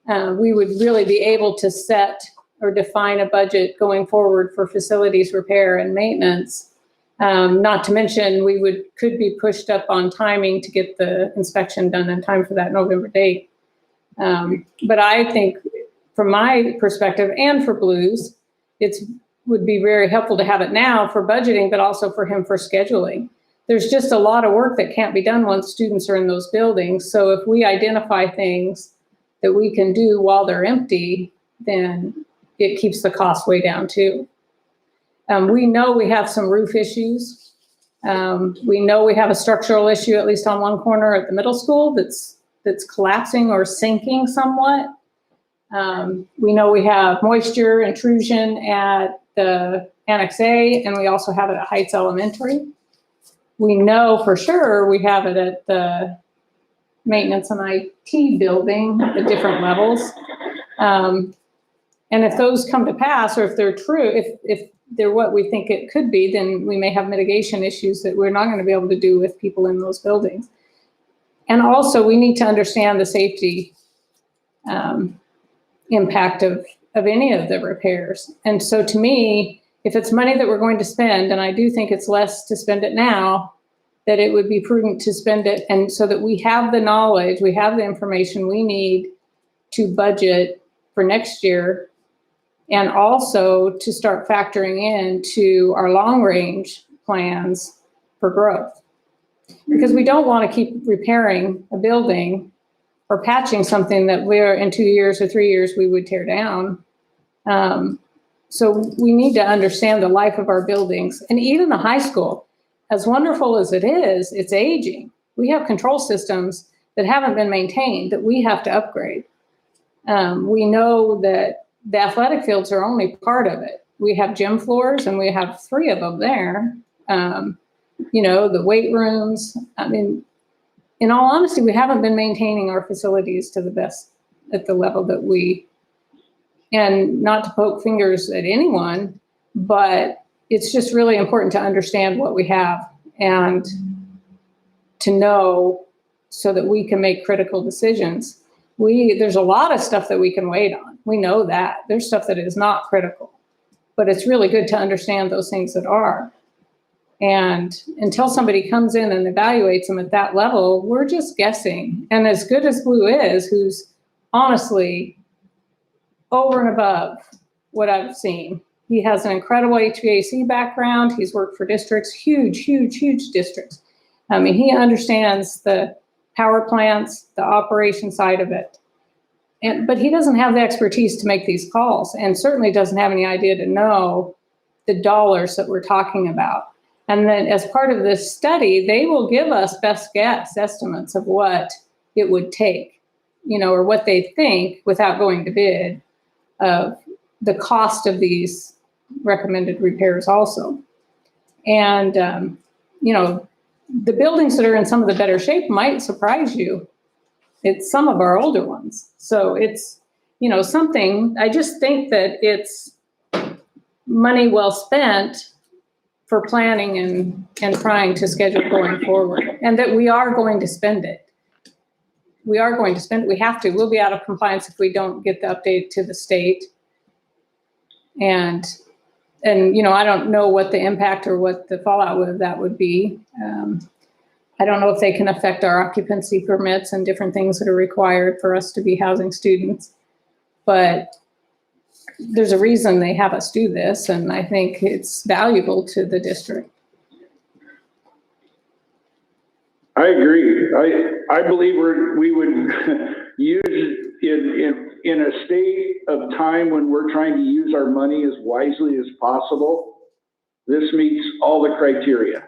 we would really be able to set or define a budget going forward for facilities repair and maintenance. Not to mention, we could be pushed up on timing to get the inspection done in time for that November date. But I think from my perspective and for Blues, would be very helpful to have it now for budgeting, but also for him for scheduling. There's just a lot of work that can't be done once students are in those buildings. So if we identify things that we can do while they're empty, then it keeps the cost way down too. We know we have some roof issues. We know we have a structural issue, at least on one corner at the middle school, that's collapsing or sinking somewhat. We know we have moisture intrusion at the Annex A, and we also have it at Heights Elementary. We know for sure we have it at the maintenance and IT building at different levels. And if those come to pass, or if they're true, if they're what we think it could be, then we may have mitigation issues that we're not going to be able to do with people in those buildings. And also, we need to understand the safety impact of any of the repairs. And so to me, if it's money that we're going to spend, and I do think it's less to spend it now, that it would be prudent to spend it, and so that we have the knowledge, we have the information we need to budget for next year, and also to start factoring into our long-range plans for growth. Because we don't want to keep repairing a building or patching something that we're in 2 years or 3 years we would tear down. So we need to understand the life of our buildings. And even the high school, as wonderful as it is, it's aging. We have control systems that haven't been maintained that we have to upgrade. We know that the athletic fields are only part of it. We have gym floors, and we have 3 of them there. The weight rooms. In all honesty, we haven't been maintaining our facilities to the best at the level that and not to poke fingers at anyone, but it's just really important to understand what we have and to know so that we can make critical decisions. There's a lot of stuff that we can wait on. We know that. There's stuff that is not critical, but it's really good to understand those things that are. And until somebody comes in and evaluates them at that level, we're just guessing. And as good as Blue is, who's honestly over and above what I've seen, he has an incredible HVAC background. He's worked for districts, huge districts. He understands the power plants, the operation side of it. But he doesn't have the expertise to make these calls, and certainly doesn't have any idea to know the dollars that we're talking about. And then as part of this study, they will give us best guess estimates of what it would take, or what they think without going to bid of the cost of these recommended repairs also. And, the buildings that are in some of the better shape might surprise you. It's some of our older ones. So it's, something, I just think that it's money well spent for planning and trying to schedule going forward, and that we are going to spend it. We are going to spend it. We have to. We'll be out of compliance if we don't get the update to the state. And I don't know what the impact or what the fallout of that would be. I don't know if they can affect our occupancy permits and different things that are required for us to be housing students. But there's a reason they have us do this, and I think it's valuable to the district.
I agree. I believe we would use in a state of time when we're trying to use our money as wisely as possible. This meets all the criteria.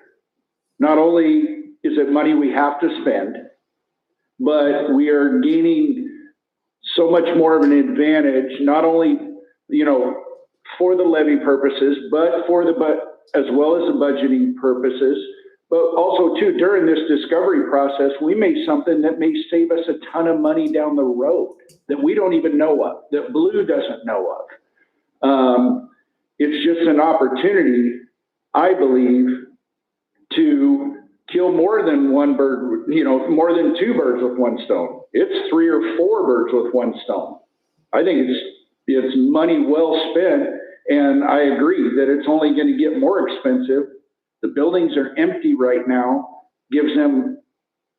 Not only is it money we have to spend, but we are gaining so much more of an advantage, not only, for the levy purposes, but as well as the budgeting purposes. But also too, during this discovery process, we may something that may save us a ton of money down the road that we don't even know of, that Blue doesn't know of. It's just an opportunity, I believe, to kill more than one bird, more than two birds with one stone. It's 3 or 4 birds with one stone. I think it's money well spent, and I agree that it's only going to get more expensive. The buildings are empty right now, gives them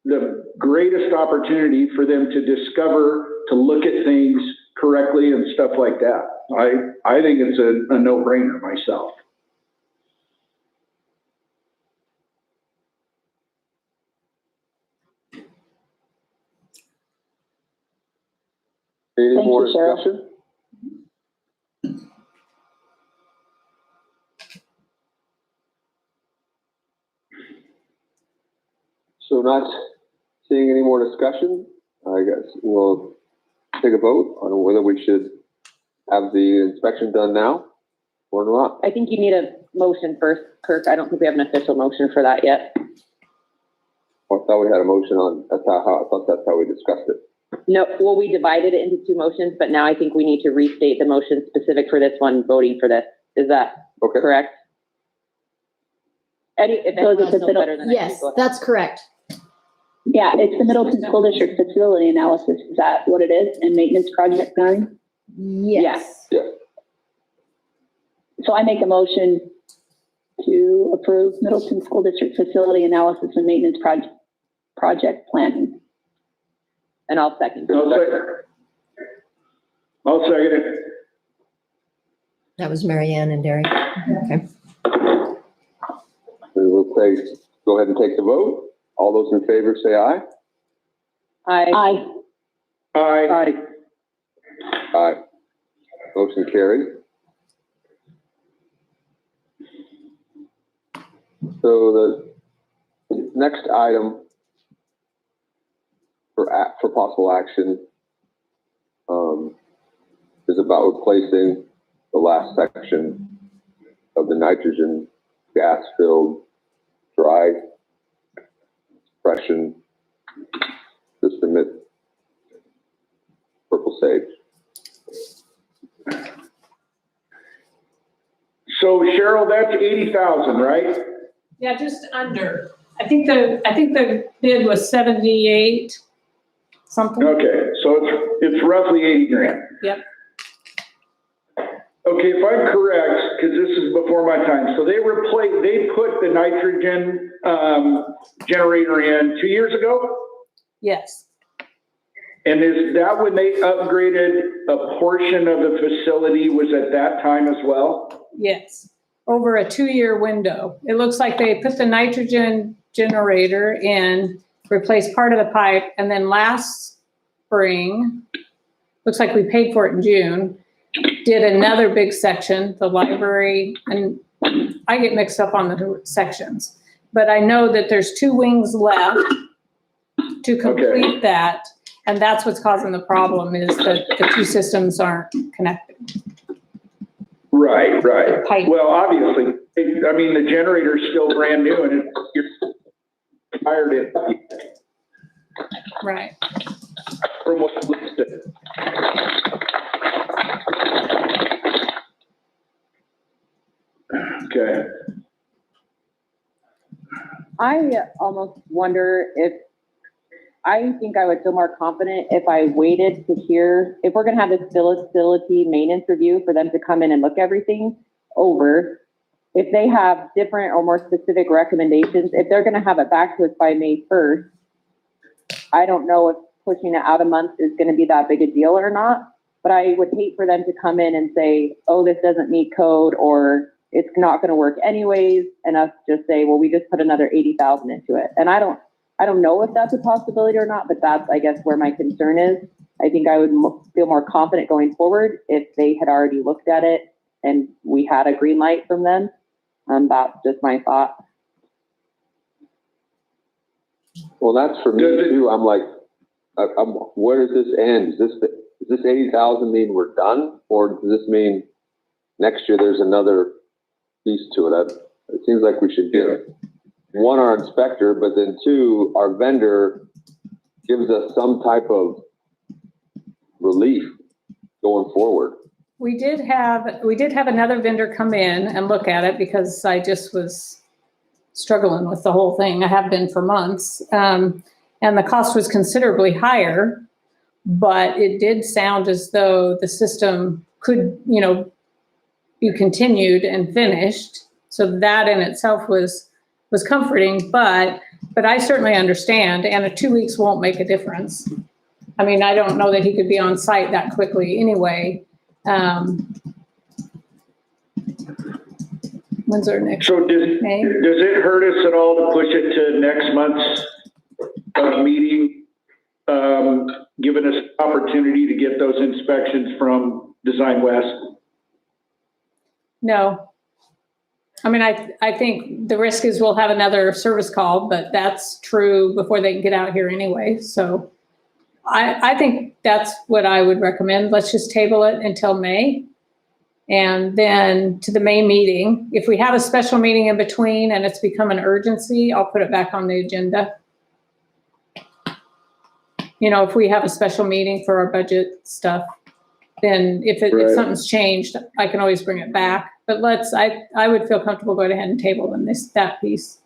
the greatest opportunity for them to discover, to look at things correctly and stuff like that. I think it's a no-brainer myself.
Any
Thank
more
you, Cheryl.
discussion? So not seeing any more discussion, I guess we'll take a vote on whether we should have the inspection done now or not.
I think you need a motion first, Kirk. I don't think we have an official motion for that yet.
I thought we had a motion on, I thought that's how we discussed it.
No, well, we divided it into 2 motions, but now I think we need to restate the motion specific for this one, voting for this. Is that
Okay.
correct? If
So
anyone
is it
else
the
knows
middle-
better than I do,
Yes,
go ahead.
that's correct.
Yeah, it's the Middleton School District facility analysis. Is that what it is? And maintenance project planning?
Yes.
Yeah.
So I make a motion to approve Middleton School District facility analysis and maintenance project planning.
And I'll second.
I'll second it.
That was Mary Ann and Derek. Okay.
We will go ahead and take the vote. All those in favor say aye.
Aye.
Aye.
Aye. Motion carried. So the next item for possible action is about replacing the last section of the nitrogen gas-filled dry suppression system at Purple Sage.
So Cheryl, that's 80,000, right?
Yeah, just under. I think the bid was 78 something.
Okay, so it's roughly 80 grand.
Yep.
Okay, if I'm correct, because this is before my time, so they put the nitrogen generator in 2 years ago?
Yes.
And is that when they upgraded a portion of the facility, was at that time as well?
Yes. Over a 2-year window. It looks like they put the nitrogen generator in, replaced part of the pipe, and then last spring, looks like we paid for it in June, did another big section, the library, and I get mixed up on the sections. But I know that there's 2 wings left to complete that, and that's what's causing the problem, is that the 2 systems aren't connected.
Right.
Pipe.
Well, obviously, I mean, the generator's still brand new and you're fired it
Right.
from what's listed. Okay.
I almost wonder I think I would feel more confident if I waited to hear, if we're gonna have this facility maintenance review for them to come in and look everything over, if they have different or more specific recommendations, if they're gonna have it back to us by May 1st, I don't know if pushing it out a month is gonna be that big a deal or not, but I would hate for them to come in and say, oh, this doesn't meet code, or it's not gonna work anyways, and us just say, well, we just put another 80,000 into it. And I don't know if that's a possibility or not, but that's, I guess, where my concern is. I think I would feel more confident going forward if they had already looked at it and we had a green light from them. That's just my thought.
Well, that's for me too. I'm like, where does this end? Does this 80,000 mean we're done? Or does this mean next year there's another piece to it? It seems like we should get, one, our inspector, but then two, our vendor gives us some type of relief going forward.
We did have another vendor come in and look at it because I just was struggling with the whole thing. I have been for months. And the cost was considerably higher, but it did sound as though the system could, be continued and finished. So that in itself was comforting, but I certainly understand, and 2 weeks won't make a difference. I mean, I don't know that he could be on site that quickly anyway. When's our next?
So does it hurt us at all to push it to next month's meeting, giving us opportunity to get those inspections from Design West?
No. I mean, I think the risk is we'll have another service call, but that's true before they can get out here anyway. So I think that's what I would recommend. Let's just table it until May. And then to the May meeting, if we have a special meeting in between and it's become an urgency, I'll put it back on the agenda. If we have a special meeting for our budget stuff, then if something's changed, I can always bring it back. But I would feel comfortable going ahead and table that piece.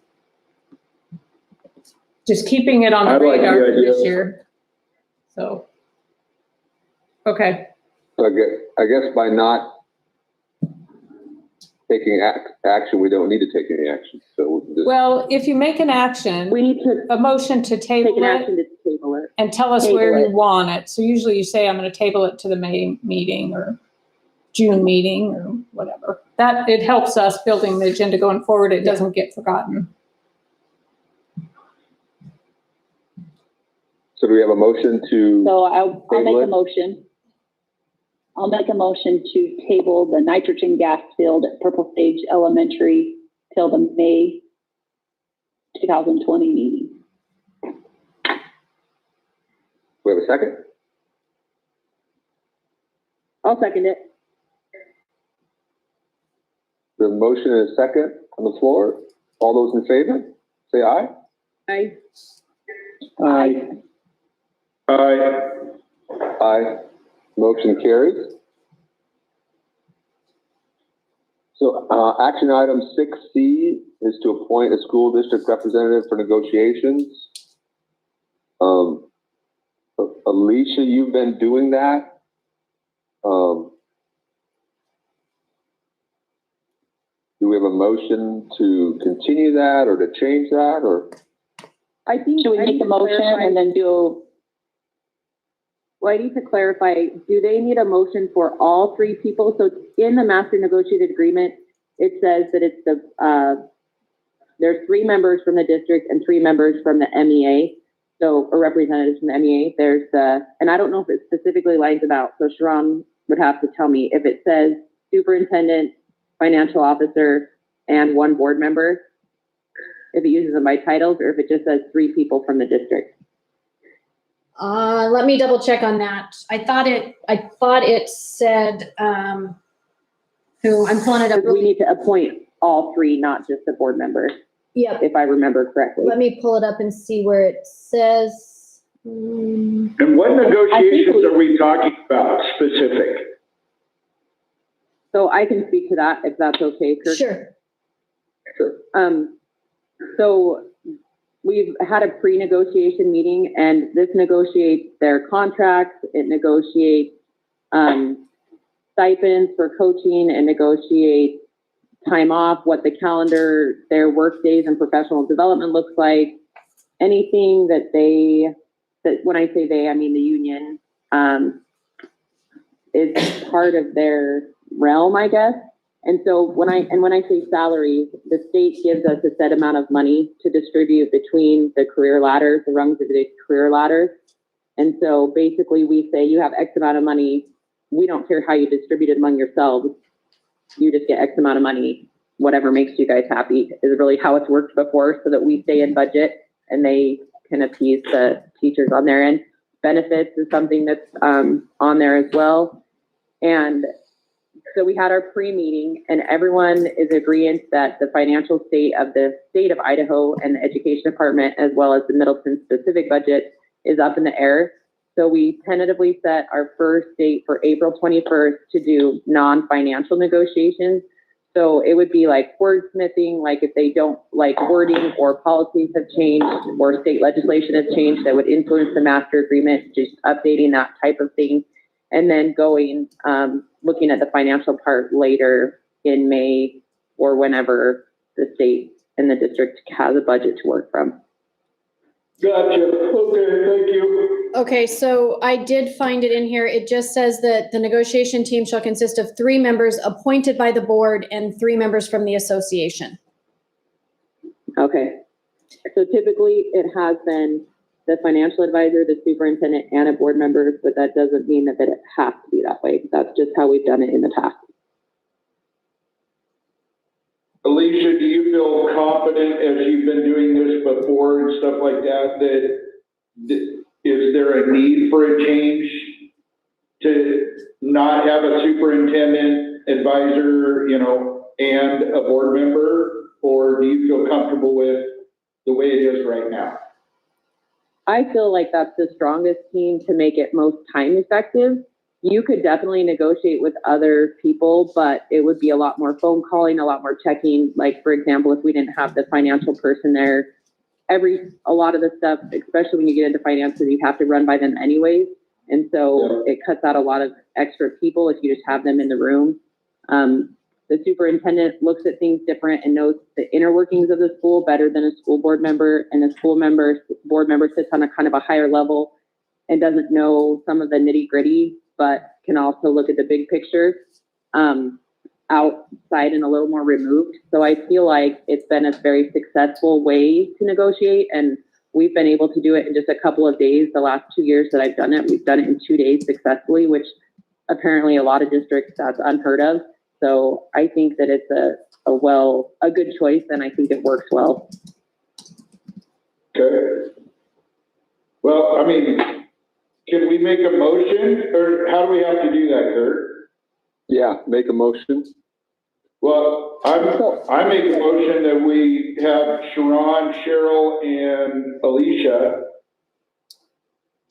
Just keeping it on the radar for this year. So, okay.
So I guess by not taking action, we don't need to take any action. So
well, if you make an action,
We need to
a motion to table
take an
it
action to table it.
and tell us where you want it. So usually you say, I'm going to table it to the May meeting or June meeting or whatever. That it helps us building the agenda going forward. It doesn't get forgotten.
So do we have a motion to?
So I'll make
Table
a
it?
motion. I'll make a motion to table the nitrogen gas field at Purple Sage Elementary till the May 2020 meeting.
We have a second?
I'll second it.
The motion and a second on the floor. All those in favor, say aye.
Aye.
Aye.
Aye.
Aye. Motion carries. So action item 6C is to appoint a school district representative for negotiations. Alicia, you've been doing that. Do we have a motion to continue that or to change that, or?
I think.
Should we make a motion and then do?
Well, I need to clarify, do they need a motion for all three people? So in the master negotiated agreement, it says that it's there's 3 members from the district and 3 members from the MEA. So, or representatives from the MEA. There's and I don't know if it specifically lines them out. So Sharon would have to tell me if it says superintendent, financial officer, and 1 board member, if it uses them by titles, or if it just says 3 people from the district.
Let me double check on that. I thought it said, who, I'm pulling it up.
We need to appoint all 3, not just the board members,
Yep.
if I remember correctly.
Let me pull it up and see where it says.
And what negotiations are we talking about specific?
So I can speak to that if that's okay, Kirk.
Sure.
So we've had a pre-negotiation meeting, and this negotiates their contracts. It negotiates stipends for coaching, and negotiates time off, what the calendar, their work days and professional development looks like, anything that when I say they, I mean the union, is part of their realm, I guess. And so when I say salaries, the state gives us a set amount of money to distribute between the career ladders, the rungs of the career ladders. And so basically we say you have X amount of money. We don't care how you distribute it among yourselves. You just get X amount of money. Whatever makes you guys happy is really how it's worked before, so that we stay in budget and they can appease the teachers on their end. Benefits is something that's on there as well. And so we had our pre-meeting and everyone is agreeing that the financial state of the state of Idaho and the education department, as well as the Middleton specific budget, is up in the air. So we tentatively set our first date for April 21st to do non-financial negotiations. So it would be like wordsmithing, like if they don't like wording or policies have changed or state legislation has changed that would influence the master agreement, just updating that type of thing. And then going, looking at the financial part later in May or whenever the state and the district has a budget to work from.
Gotcha. Okay, thank you.
Okay, so I did find it in here. It just says that the negotiation team shall consist of 3 members appointed by the board and 3 members from the association.
Okay. So typically it has been the financial advisor, the superintendent, and a board member, but that doesn't mean that it has to be that way. That's just how we've done it in the past.
Alicia, do you feel confident as you've been doing this before and stuff like that, is there a need for a change to not have a superintendent, advisor, and a board member? Or do you feel comfortable with the way it is right now?
I feel like that's the strongest team to make it most time effective. You could definitely negotiate with other people, but it would be a lot more phone calling, a lot more checking. Like, for example, if we didn't have the financial person there, a lot of the stuff, especially when you get into finances, you have to run by them anyways. And so it cuts out a lot of extra people if you just have them in the room. The superintendent looks at things different and knows the inner workings of the school better than a school board member, and a board member sits on a kind of a higher level and doesn't know some of the nitty gritty, but can also look at the big picture outside and a little more removed. So I feel like it's been a very successful way to negotiate, and we've been able to do it in just a couple of days. The last 2 years that I've done it, we've done it in 2 days successfully, which apparently a lot of districts, that's unheard of. So I think that it's a good choice, and I think it works well.
Okay. Well, I mean, can we make a motion, or how do we have to do that, Kurt?
Yeah, make a motion.
Well, I make a motion that we have Sharon, Cheryl, and Alicia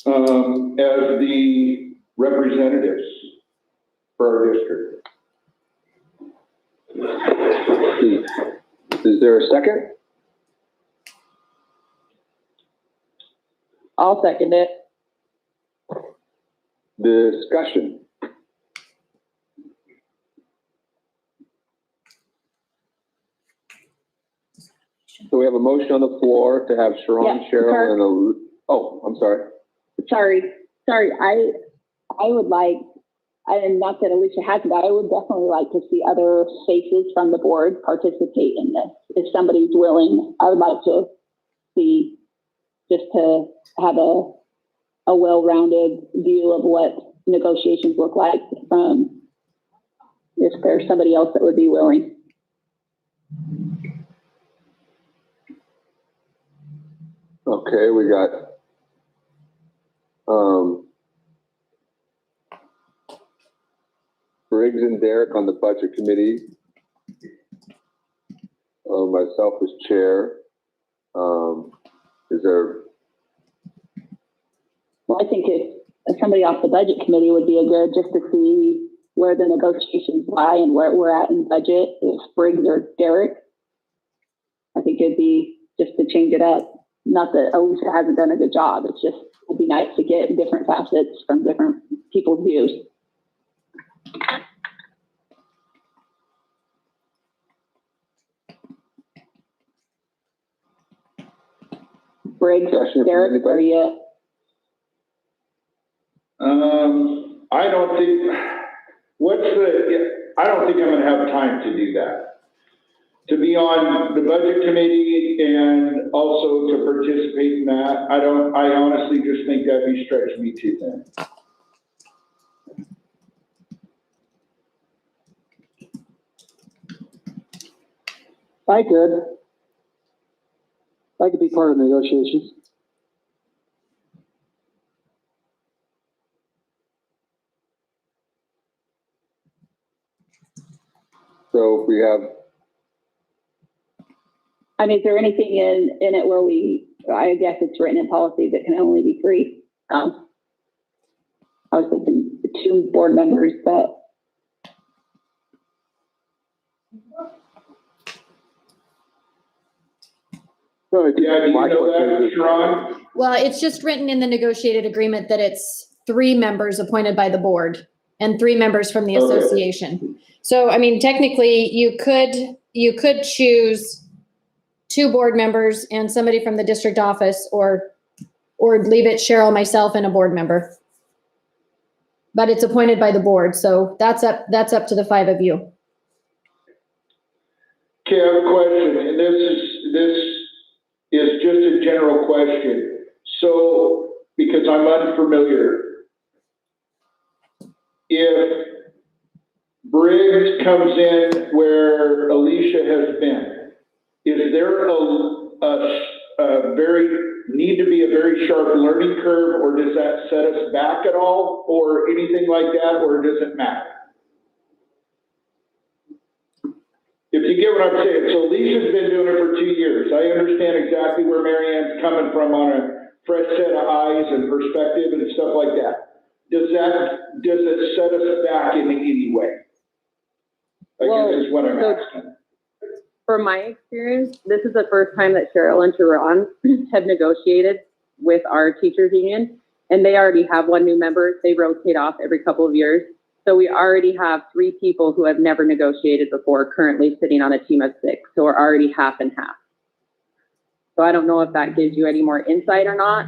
as the representatives for our district.
Is there a second?
I'll second it.
Discussion. So we have a motion on the floor to have Sharon,
Yeah,
Cheryl, and I'm sorry.
Sorry. I would like, and not that Alicia has it, but I would definitely like to see other faces from the board participate in this. If somebody's willing, I would like to see, just to have a well-rounded view of what negotiations look like from, if there's somebody else that would be willing.
Okay, we got, Briggs and Derek on the budget committee. Myself as chair. Is there?
Well, I think if somebody off the budget committee would be a good, just to see where the negotiations lie and where we're at in budget, if Briggs or Derek. I think it'd be just to change it up. Not that Alicia hasn't done a good job. It's just, it'd be nice to get different facets from different people's views. Briggs,
Discussion from
Derek,
anybody?
are you?
I don't think, I don't think I'm gonna have time to do that. To be on the budget committee and also to participate in that, I honestly just think that'd be stretching me too thin.
I could be part of the negotiations.
So we have,
I mean, is there anything in it where I guess it's written in policy that can only be 3? I was thinking 2 board members, but
Yeah, do you know that, Sharon?
Well, it's just written in the negotiated agreement that it's 3 members appointed by the board and 3 members from the
Okay.
association. So, I mean, technically, you could choose 2 board members and somebody from the district office, or leave it Cheryl, myself, and a board member. But it's appointed by the board, so that's up to the 5 of you.
Okay, I have a question, and this is just a general question. So, because I'm unfamiliar, if Briggs comes in where Alicia has been, is there a very sharp learning curve, or does that set us back at all, or anything like that, or does it matter? If you get what I'm saying, so Alicia's been doing it for 2 years. I understand exactly where Mary Ann's coming from on a fresh set of eyes and perspective and stuff like that. Does it set us back in any way? I guess is what I'm asking.
From my experience, this is the first time that Cheryl and Sharon have negotiated with our teachers union, and they already have 1 new member. They rotate off every couple of years. So we already have 3 people who have never negotiated before currently sitting on a team of 6. So we're already half and half. So I don't know if that gives you any more insight or not.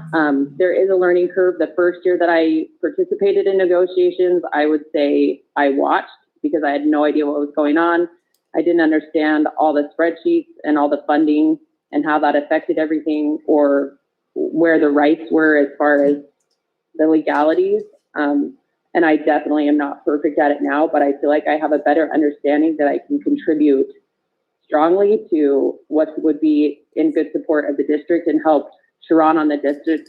There is a learning curve. The first year that I participated in negotiations, I would say I watched because I had no idea what was going on. I didn't understand all the spreadsheets and all the funding and how that affected everything, or where the rights were as far as the legalities. And I definitely am not perfect at it now, but I feel like I have a better understanding that I can contribute strongly to what would be in good support of the district and help Sharon on the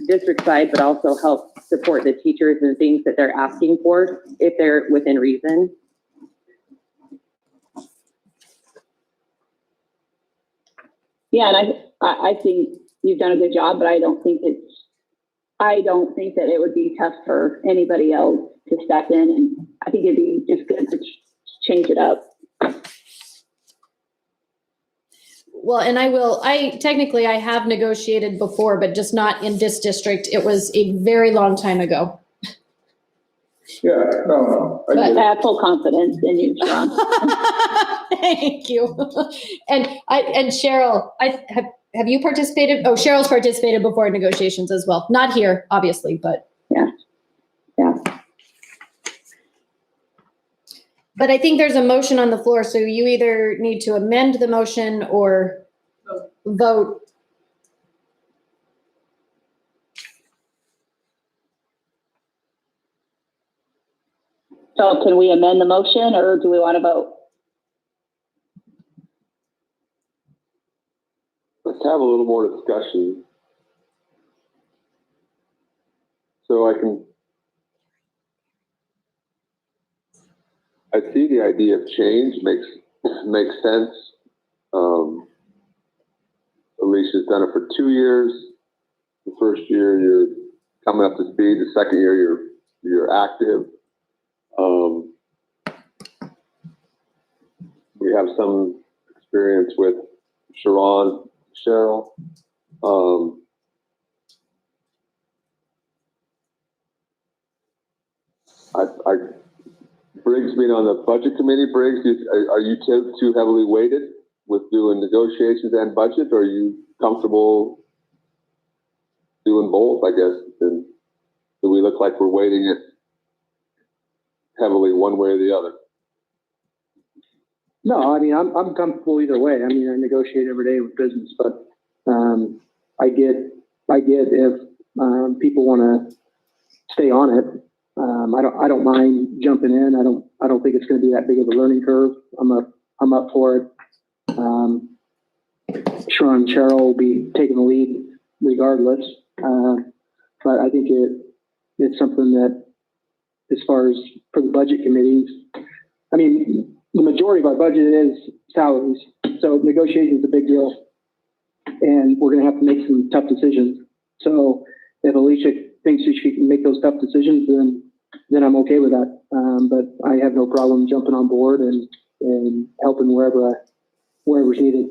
district side, but also help support the teachers and things that they're asking for if they're within reason.
yeah, and I think you've done a good job, but I don't think that it would be tough for anybody else to step in, and I think it'd be just good to change it up.
Well, and I have negotiated before, but just not in this district. It was a very long time ago.
Yeah, no.
But I have full confidence in you, Sharon.
Thank you. And Cheryl, have you participated? Oh, Cheryl's participated before in negotiations as well. Not here, obviously, but.
Yeah.
But I think there's a motion on the floor, so you either need to amend the motion or vote.
So can we amend the motion, or do we want to vote?
let's have a little more discussion. So I see the idea of change makes sense. Alicia's done it for 2 years. The first year you're coming up to speed. The second year you're active. We have some experience with Sharon, Cheryl. Briggs being on the budget committee, Briggs, are you too heavily weighted with doing negotiations and budget, or are you comfortable doing both, I guess, then do we look like we're weighting it heavily one way or the other?
No, I mean, I'm comfortable either way. I mean, I negotiate every day with business, but, I get if, people want to stay on it. I don't mind jumping in. I don't think it's going to be that big of a learning curve. I'm up for it. Sharon and Cheryl will be taking the lead regardless. But I think it's something that, as far as for the budget committees, I mean, the majority of our budget is salaries, so negotiation is a big deal, and we're going to have to make some tough decisions. So if Alicia thinks she can make those tough decisions, then I'm okay with that. But I have no problem jumping on board and helping wherever's needed.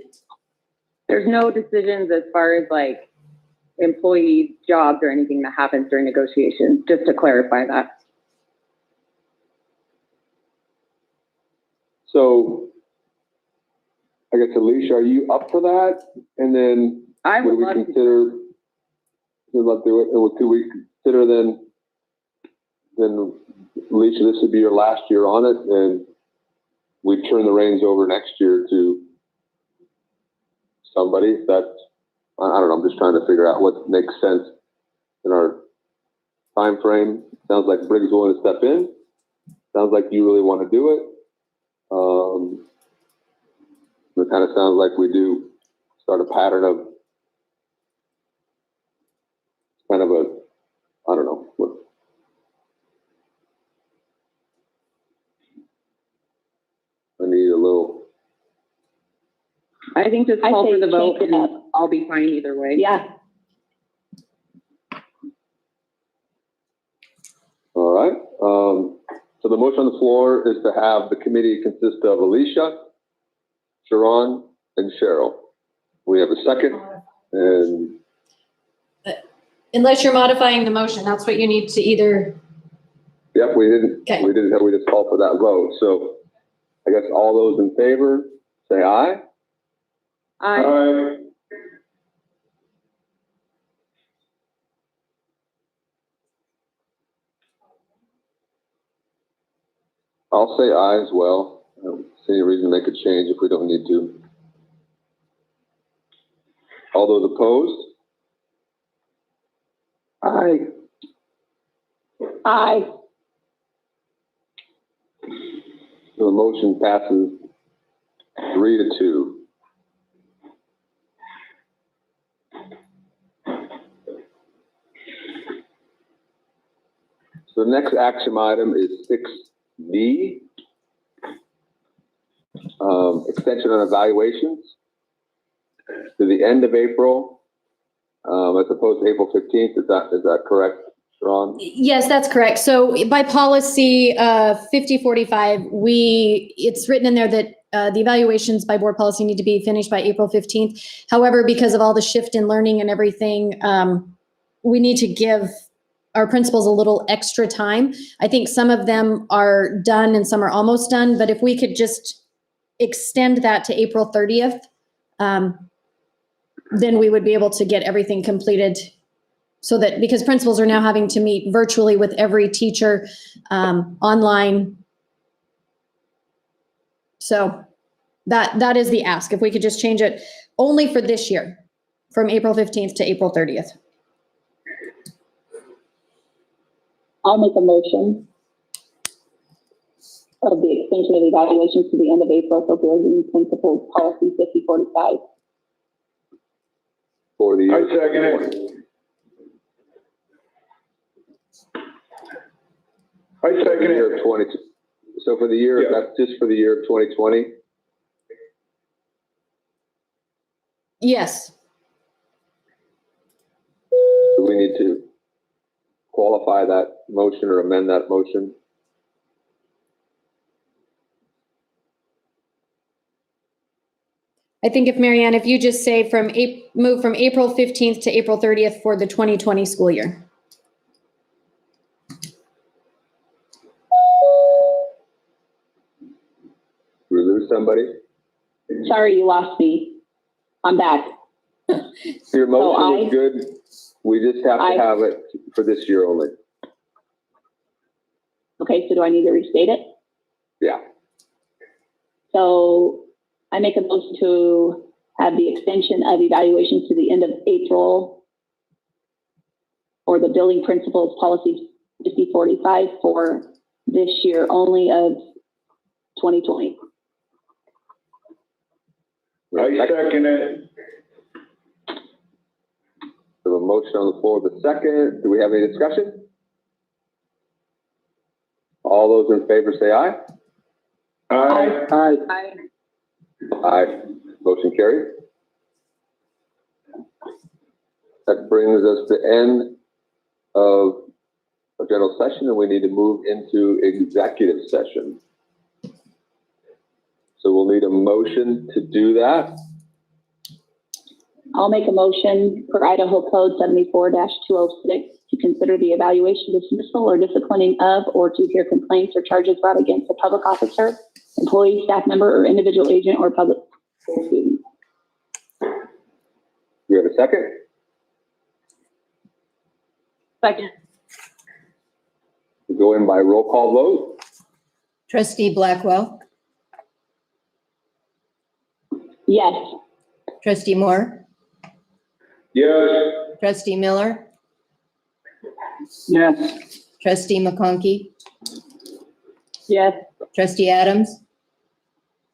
There's no decisions as far as like employee jobs or anything that happens during negotiations, just to clarify that.
So, I guess, Alicia, are you up for that? And then
I
would
would
we
love to.
consider, we'd love to do it, and could we consider then, Alicia, this would be your last year on it, and we turn the reins over next year to somebody that's, I don't know, I'm just trying to figure out what makes sense in our time frame. Sounds like Briggs willing to step in. Sounds like you really want to do it. It kind of sounds like we do start a pattern of kind of a, I don't know, what, I need a little.
I think just
I
call
say
for the vote
change it
and
up.
I'll be fine either way.
Yeah,
All right. So the motion on the floor is to have the committee consist of Alicia, Sharon, and Cheryl. We have a second, and
Unless you're modifying the motion, that's what you need to either,
yep, we didn't,
Okay.
we just called for that vote. So I guess all those in favor, say aye.
I,
I'll say aye as well. I don't see any reason to make a change if we don't need to. All those opposed?
Aye.
So the motion passes 3-2. So the next action item is 6D. Extension on evaluations to the end of April, as opposed to April 15th. Is that correct, Sharon?
yes, that's correct. So by policy 5045, it's written in there that the evaluations by board policy need to be finished by April 15th. However, because of all the shift in learning and everything, we need to give our principals a little extra time. I think some of them are done and some are almost done, but if we could just extend that to April 30th, then we would be able to get everything completed. So that, because principals are now having to meet virtually with every teacher, online. So that is the ask. If we could just change it only for this year, from April 15th to April 30th.
I'll make a motion of the extension of evaluations to the end of April for building principles policy 5045.
For the year.
I second it. I
For the
second
year
it.
of 20. So for the year,
Yeah.
that's just for the year of 2020?
Yes.
Do we need to qualify that motion or amend that motion?
I think if Marianne, if you just say move from April 15th to April 30th for the 2020 school year.
Did we lose somebody?
Sorry, you lost me. I'm back.
Your motion
I-
was good. We just have to have it for this year only.
Okay, so do I need to restate it?
Yeah.
So I make a motion to have the extension of evaluations to the end of April for the building principles policy 5045 for this year only of 2020.
I second it.
We have a motion on the floor with a second. Do we have any discussion? All those in favor say aye.
Aye.
Aye.
Aye. Motion carried. That brings us to end of a general session, and we need to move into executive session. So we'll need a motion to do that.
I'll make a motion for Idaho Code 74-206 to consider the evaluation, dismissal, or disciplining of, or to hear complaints or charges brought against a public officer, employee, staff member, or individual agent or public student.
Do we have a second?
Second.
We go in by roll call vote.
Trustee Blackwell,
Yes.
trustee Moore,
Yes.
trustee Miller,
Yes.
trustee McConkey,
Yes.
trustee Adams,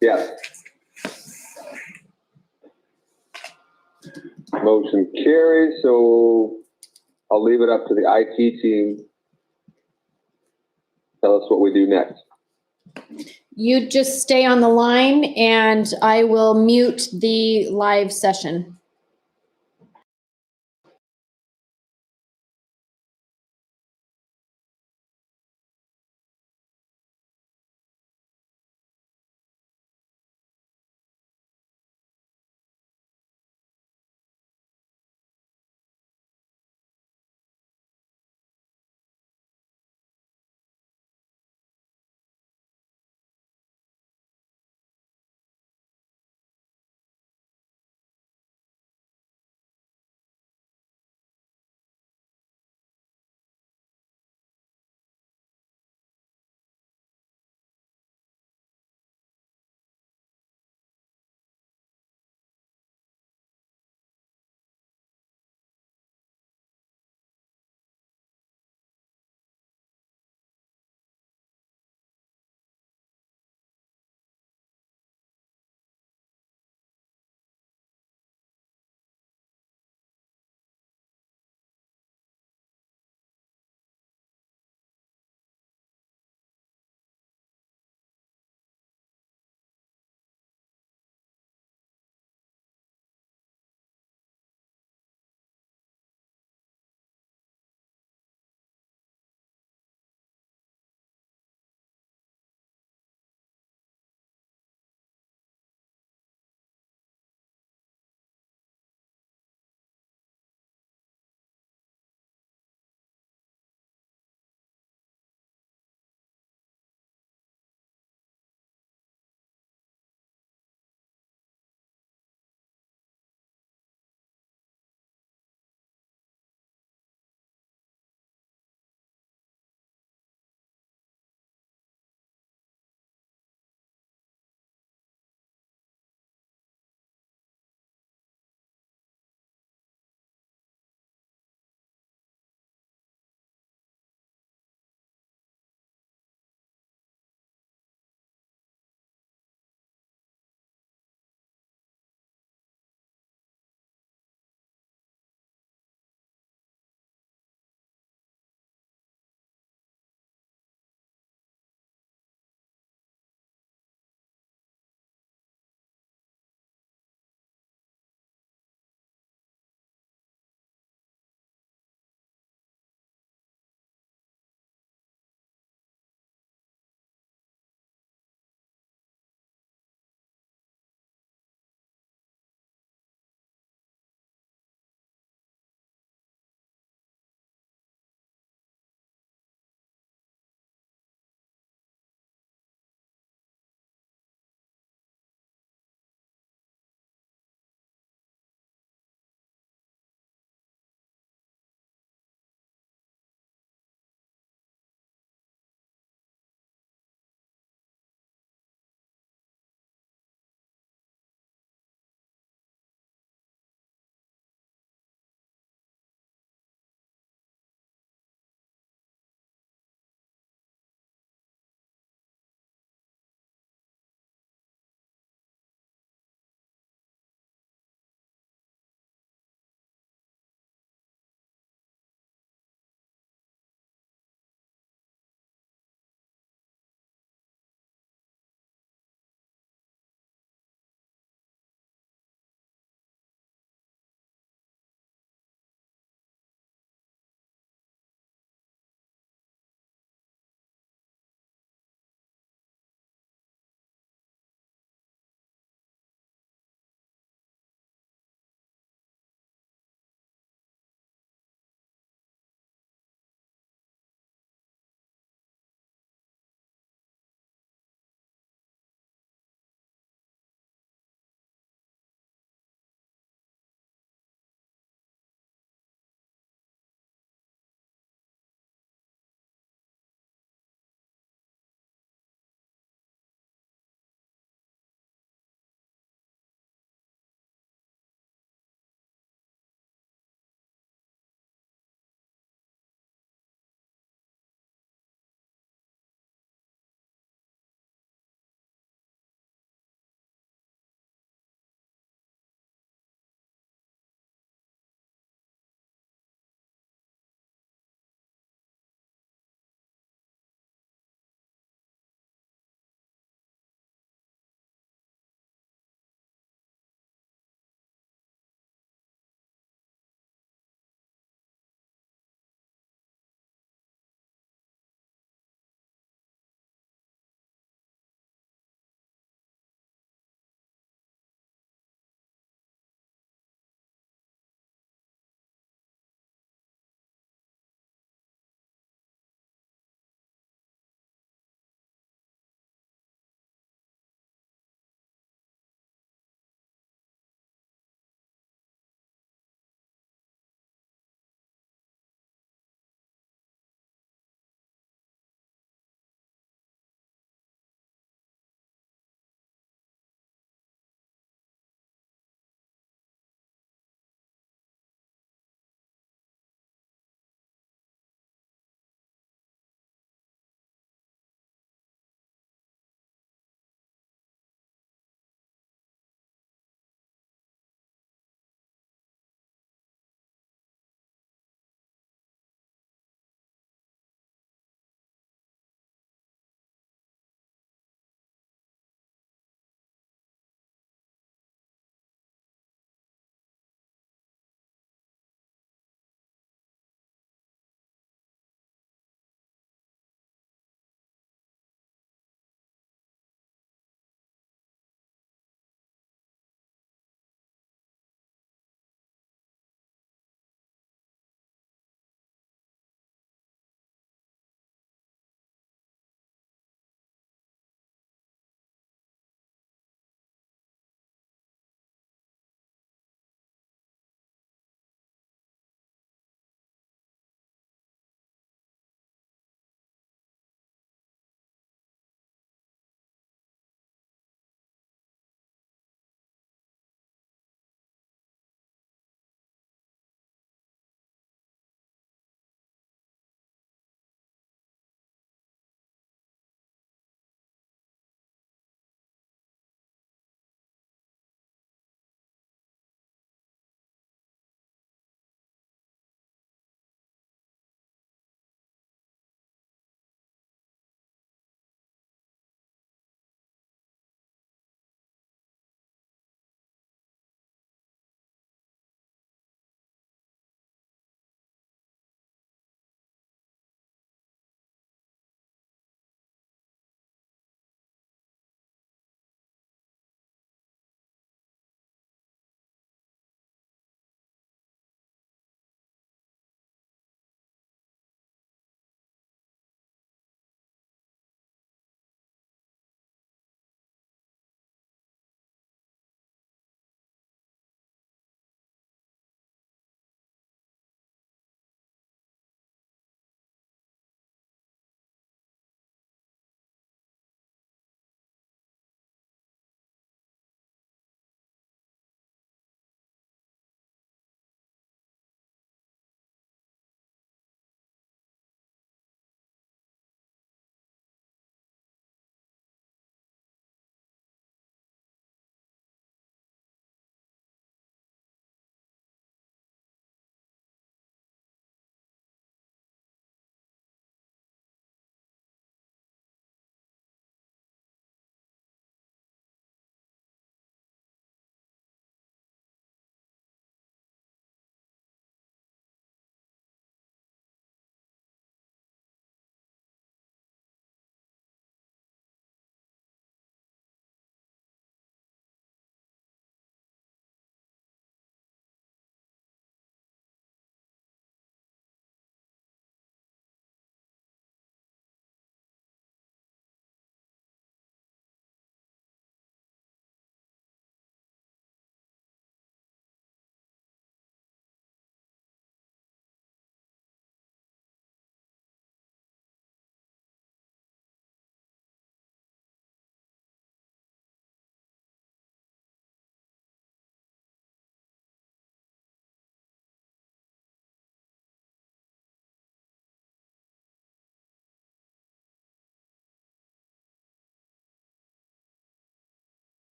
Yes. Motion carries, so I'll leave it up to the IT team. Tell us what we do next.
You just stay on the line and I will mute the live session.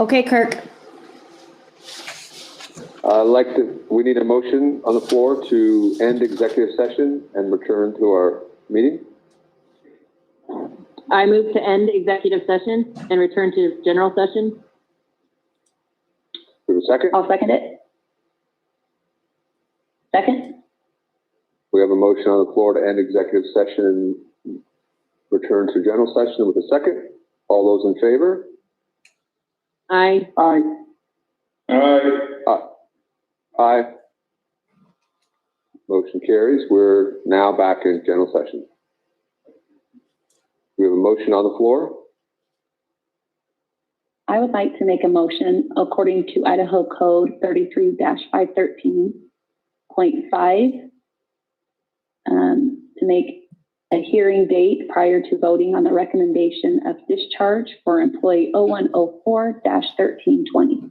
Okay, Kirk.
We need a motion on the floor to end executive session and return to our meeting.
I move to end executive session and return to general session.
Do we have a second?
I'll second it. Second?
We have a motion on the floor to end executive session and return to general session with a second. All those in favor?
Aye.
Aye.
Aye. Motion carries. We're now back in general session. We have a motion on the floor.
I would like to make a motion according to Idaho Code 33-513.5 to make a hearing date prior to voting on the recommendation of discharge for employee 0104-1320.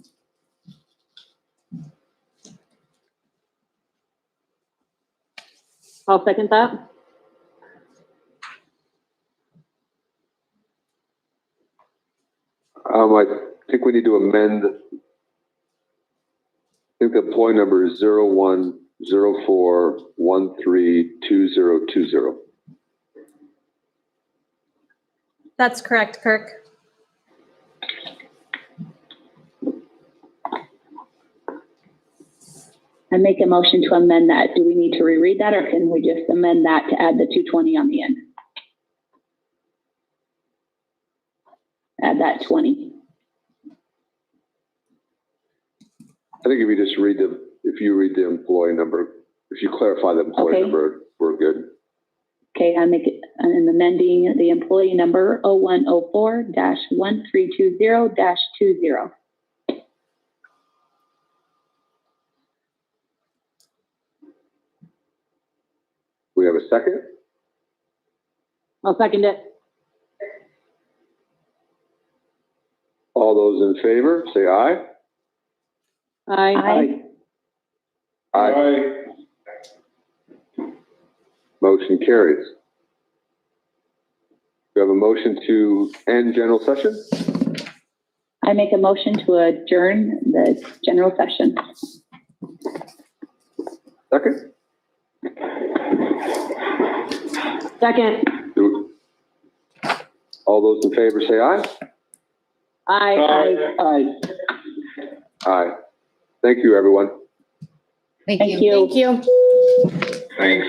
I'll second that.
I think we need to amend. I think the employee number is 0104132020.
That's correct, Kirk.
I make a motion to amend that. Do we need to reread that, or can we just amend that to add the 220 on the end? Add that 20.
I think if you read the employee number, if you clarify the employee
Okay.
number, we're good.
Okay, I make it, I'm amending the employee number 0104-1320-20.
We have a second.
I'll second it.
All those in favor, say aye.
Aye.
Aye.
Motion carries. We have a motion to end general session.
I make a motion to adjourn the general session.
Second.
Second.
All those in favor, say aye.
Aye.
Aye.
Aye. Thank you, everyone.
Thank
Thank
you.
you.
Thank you.
Thanks.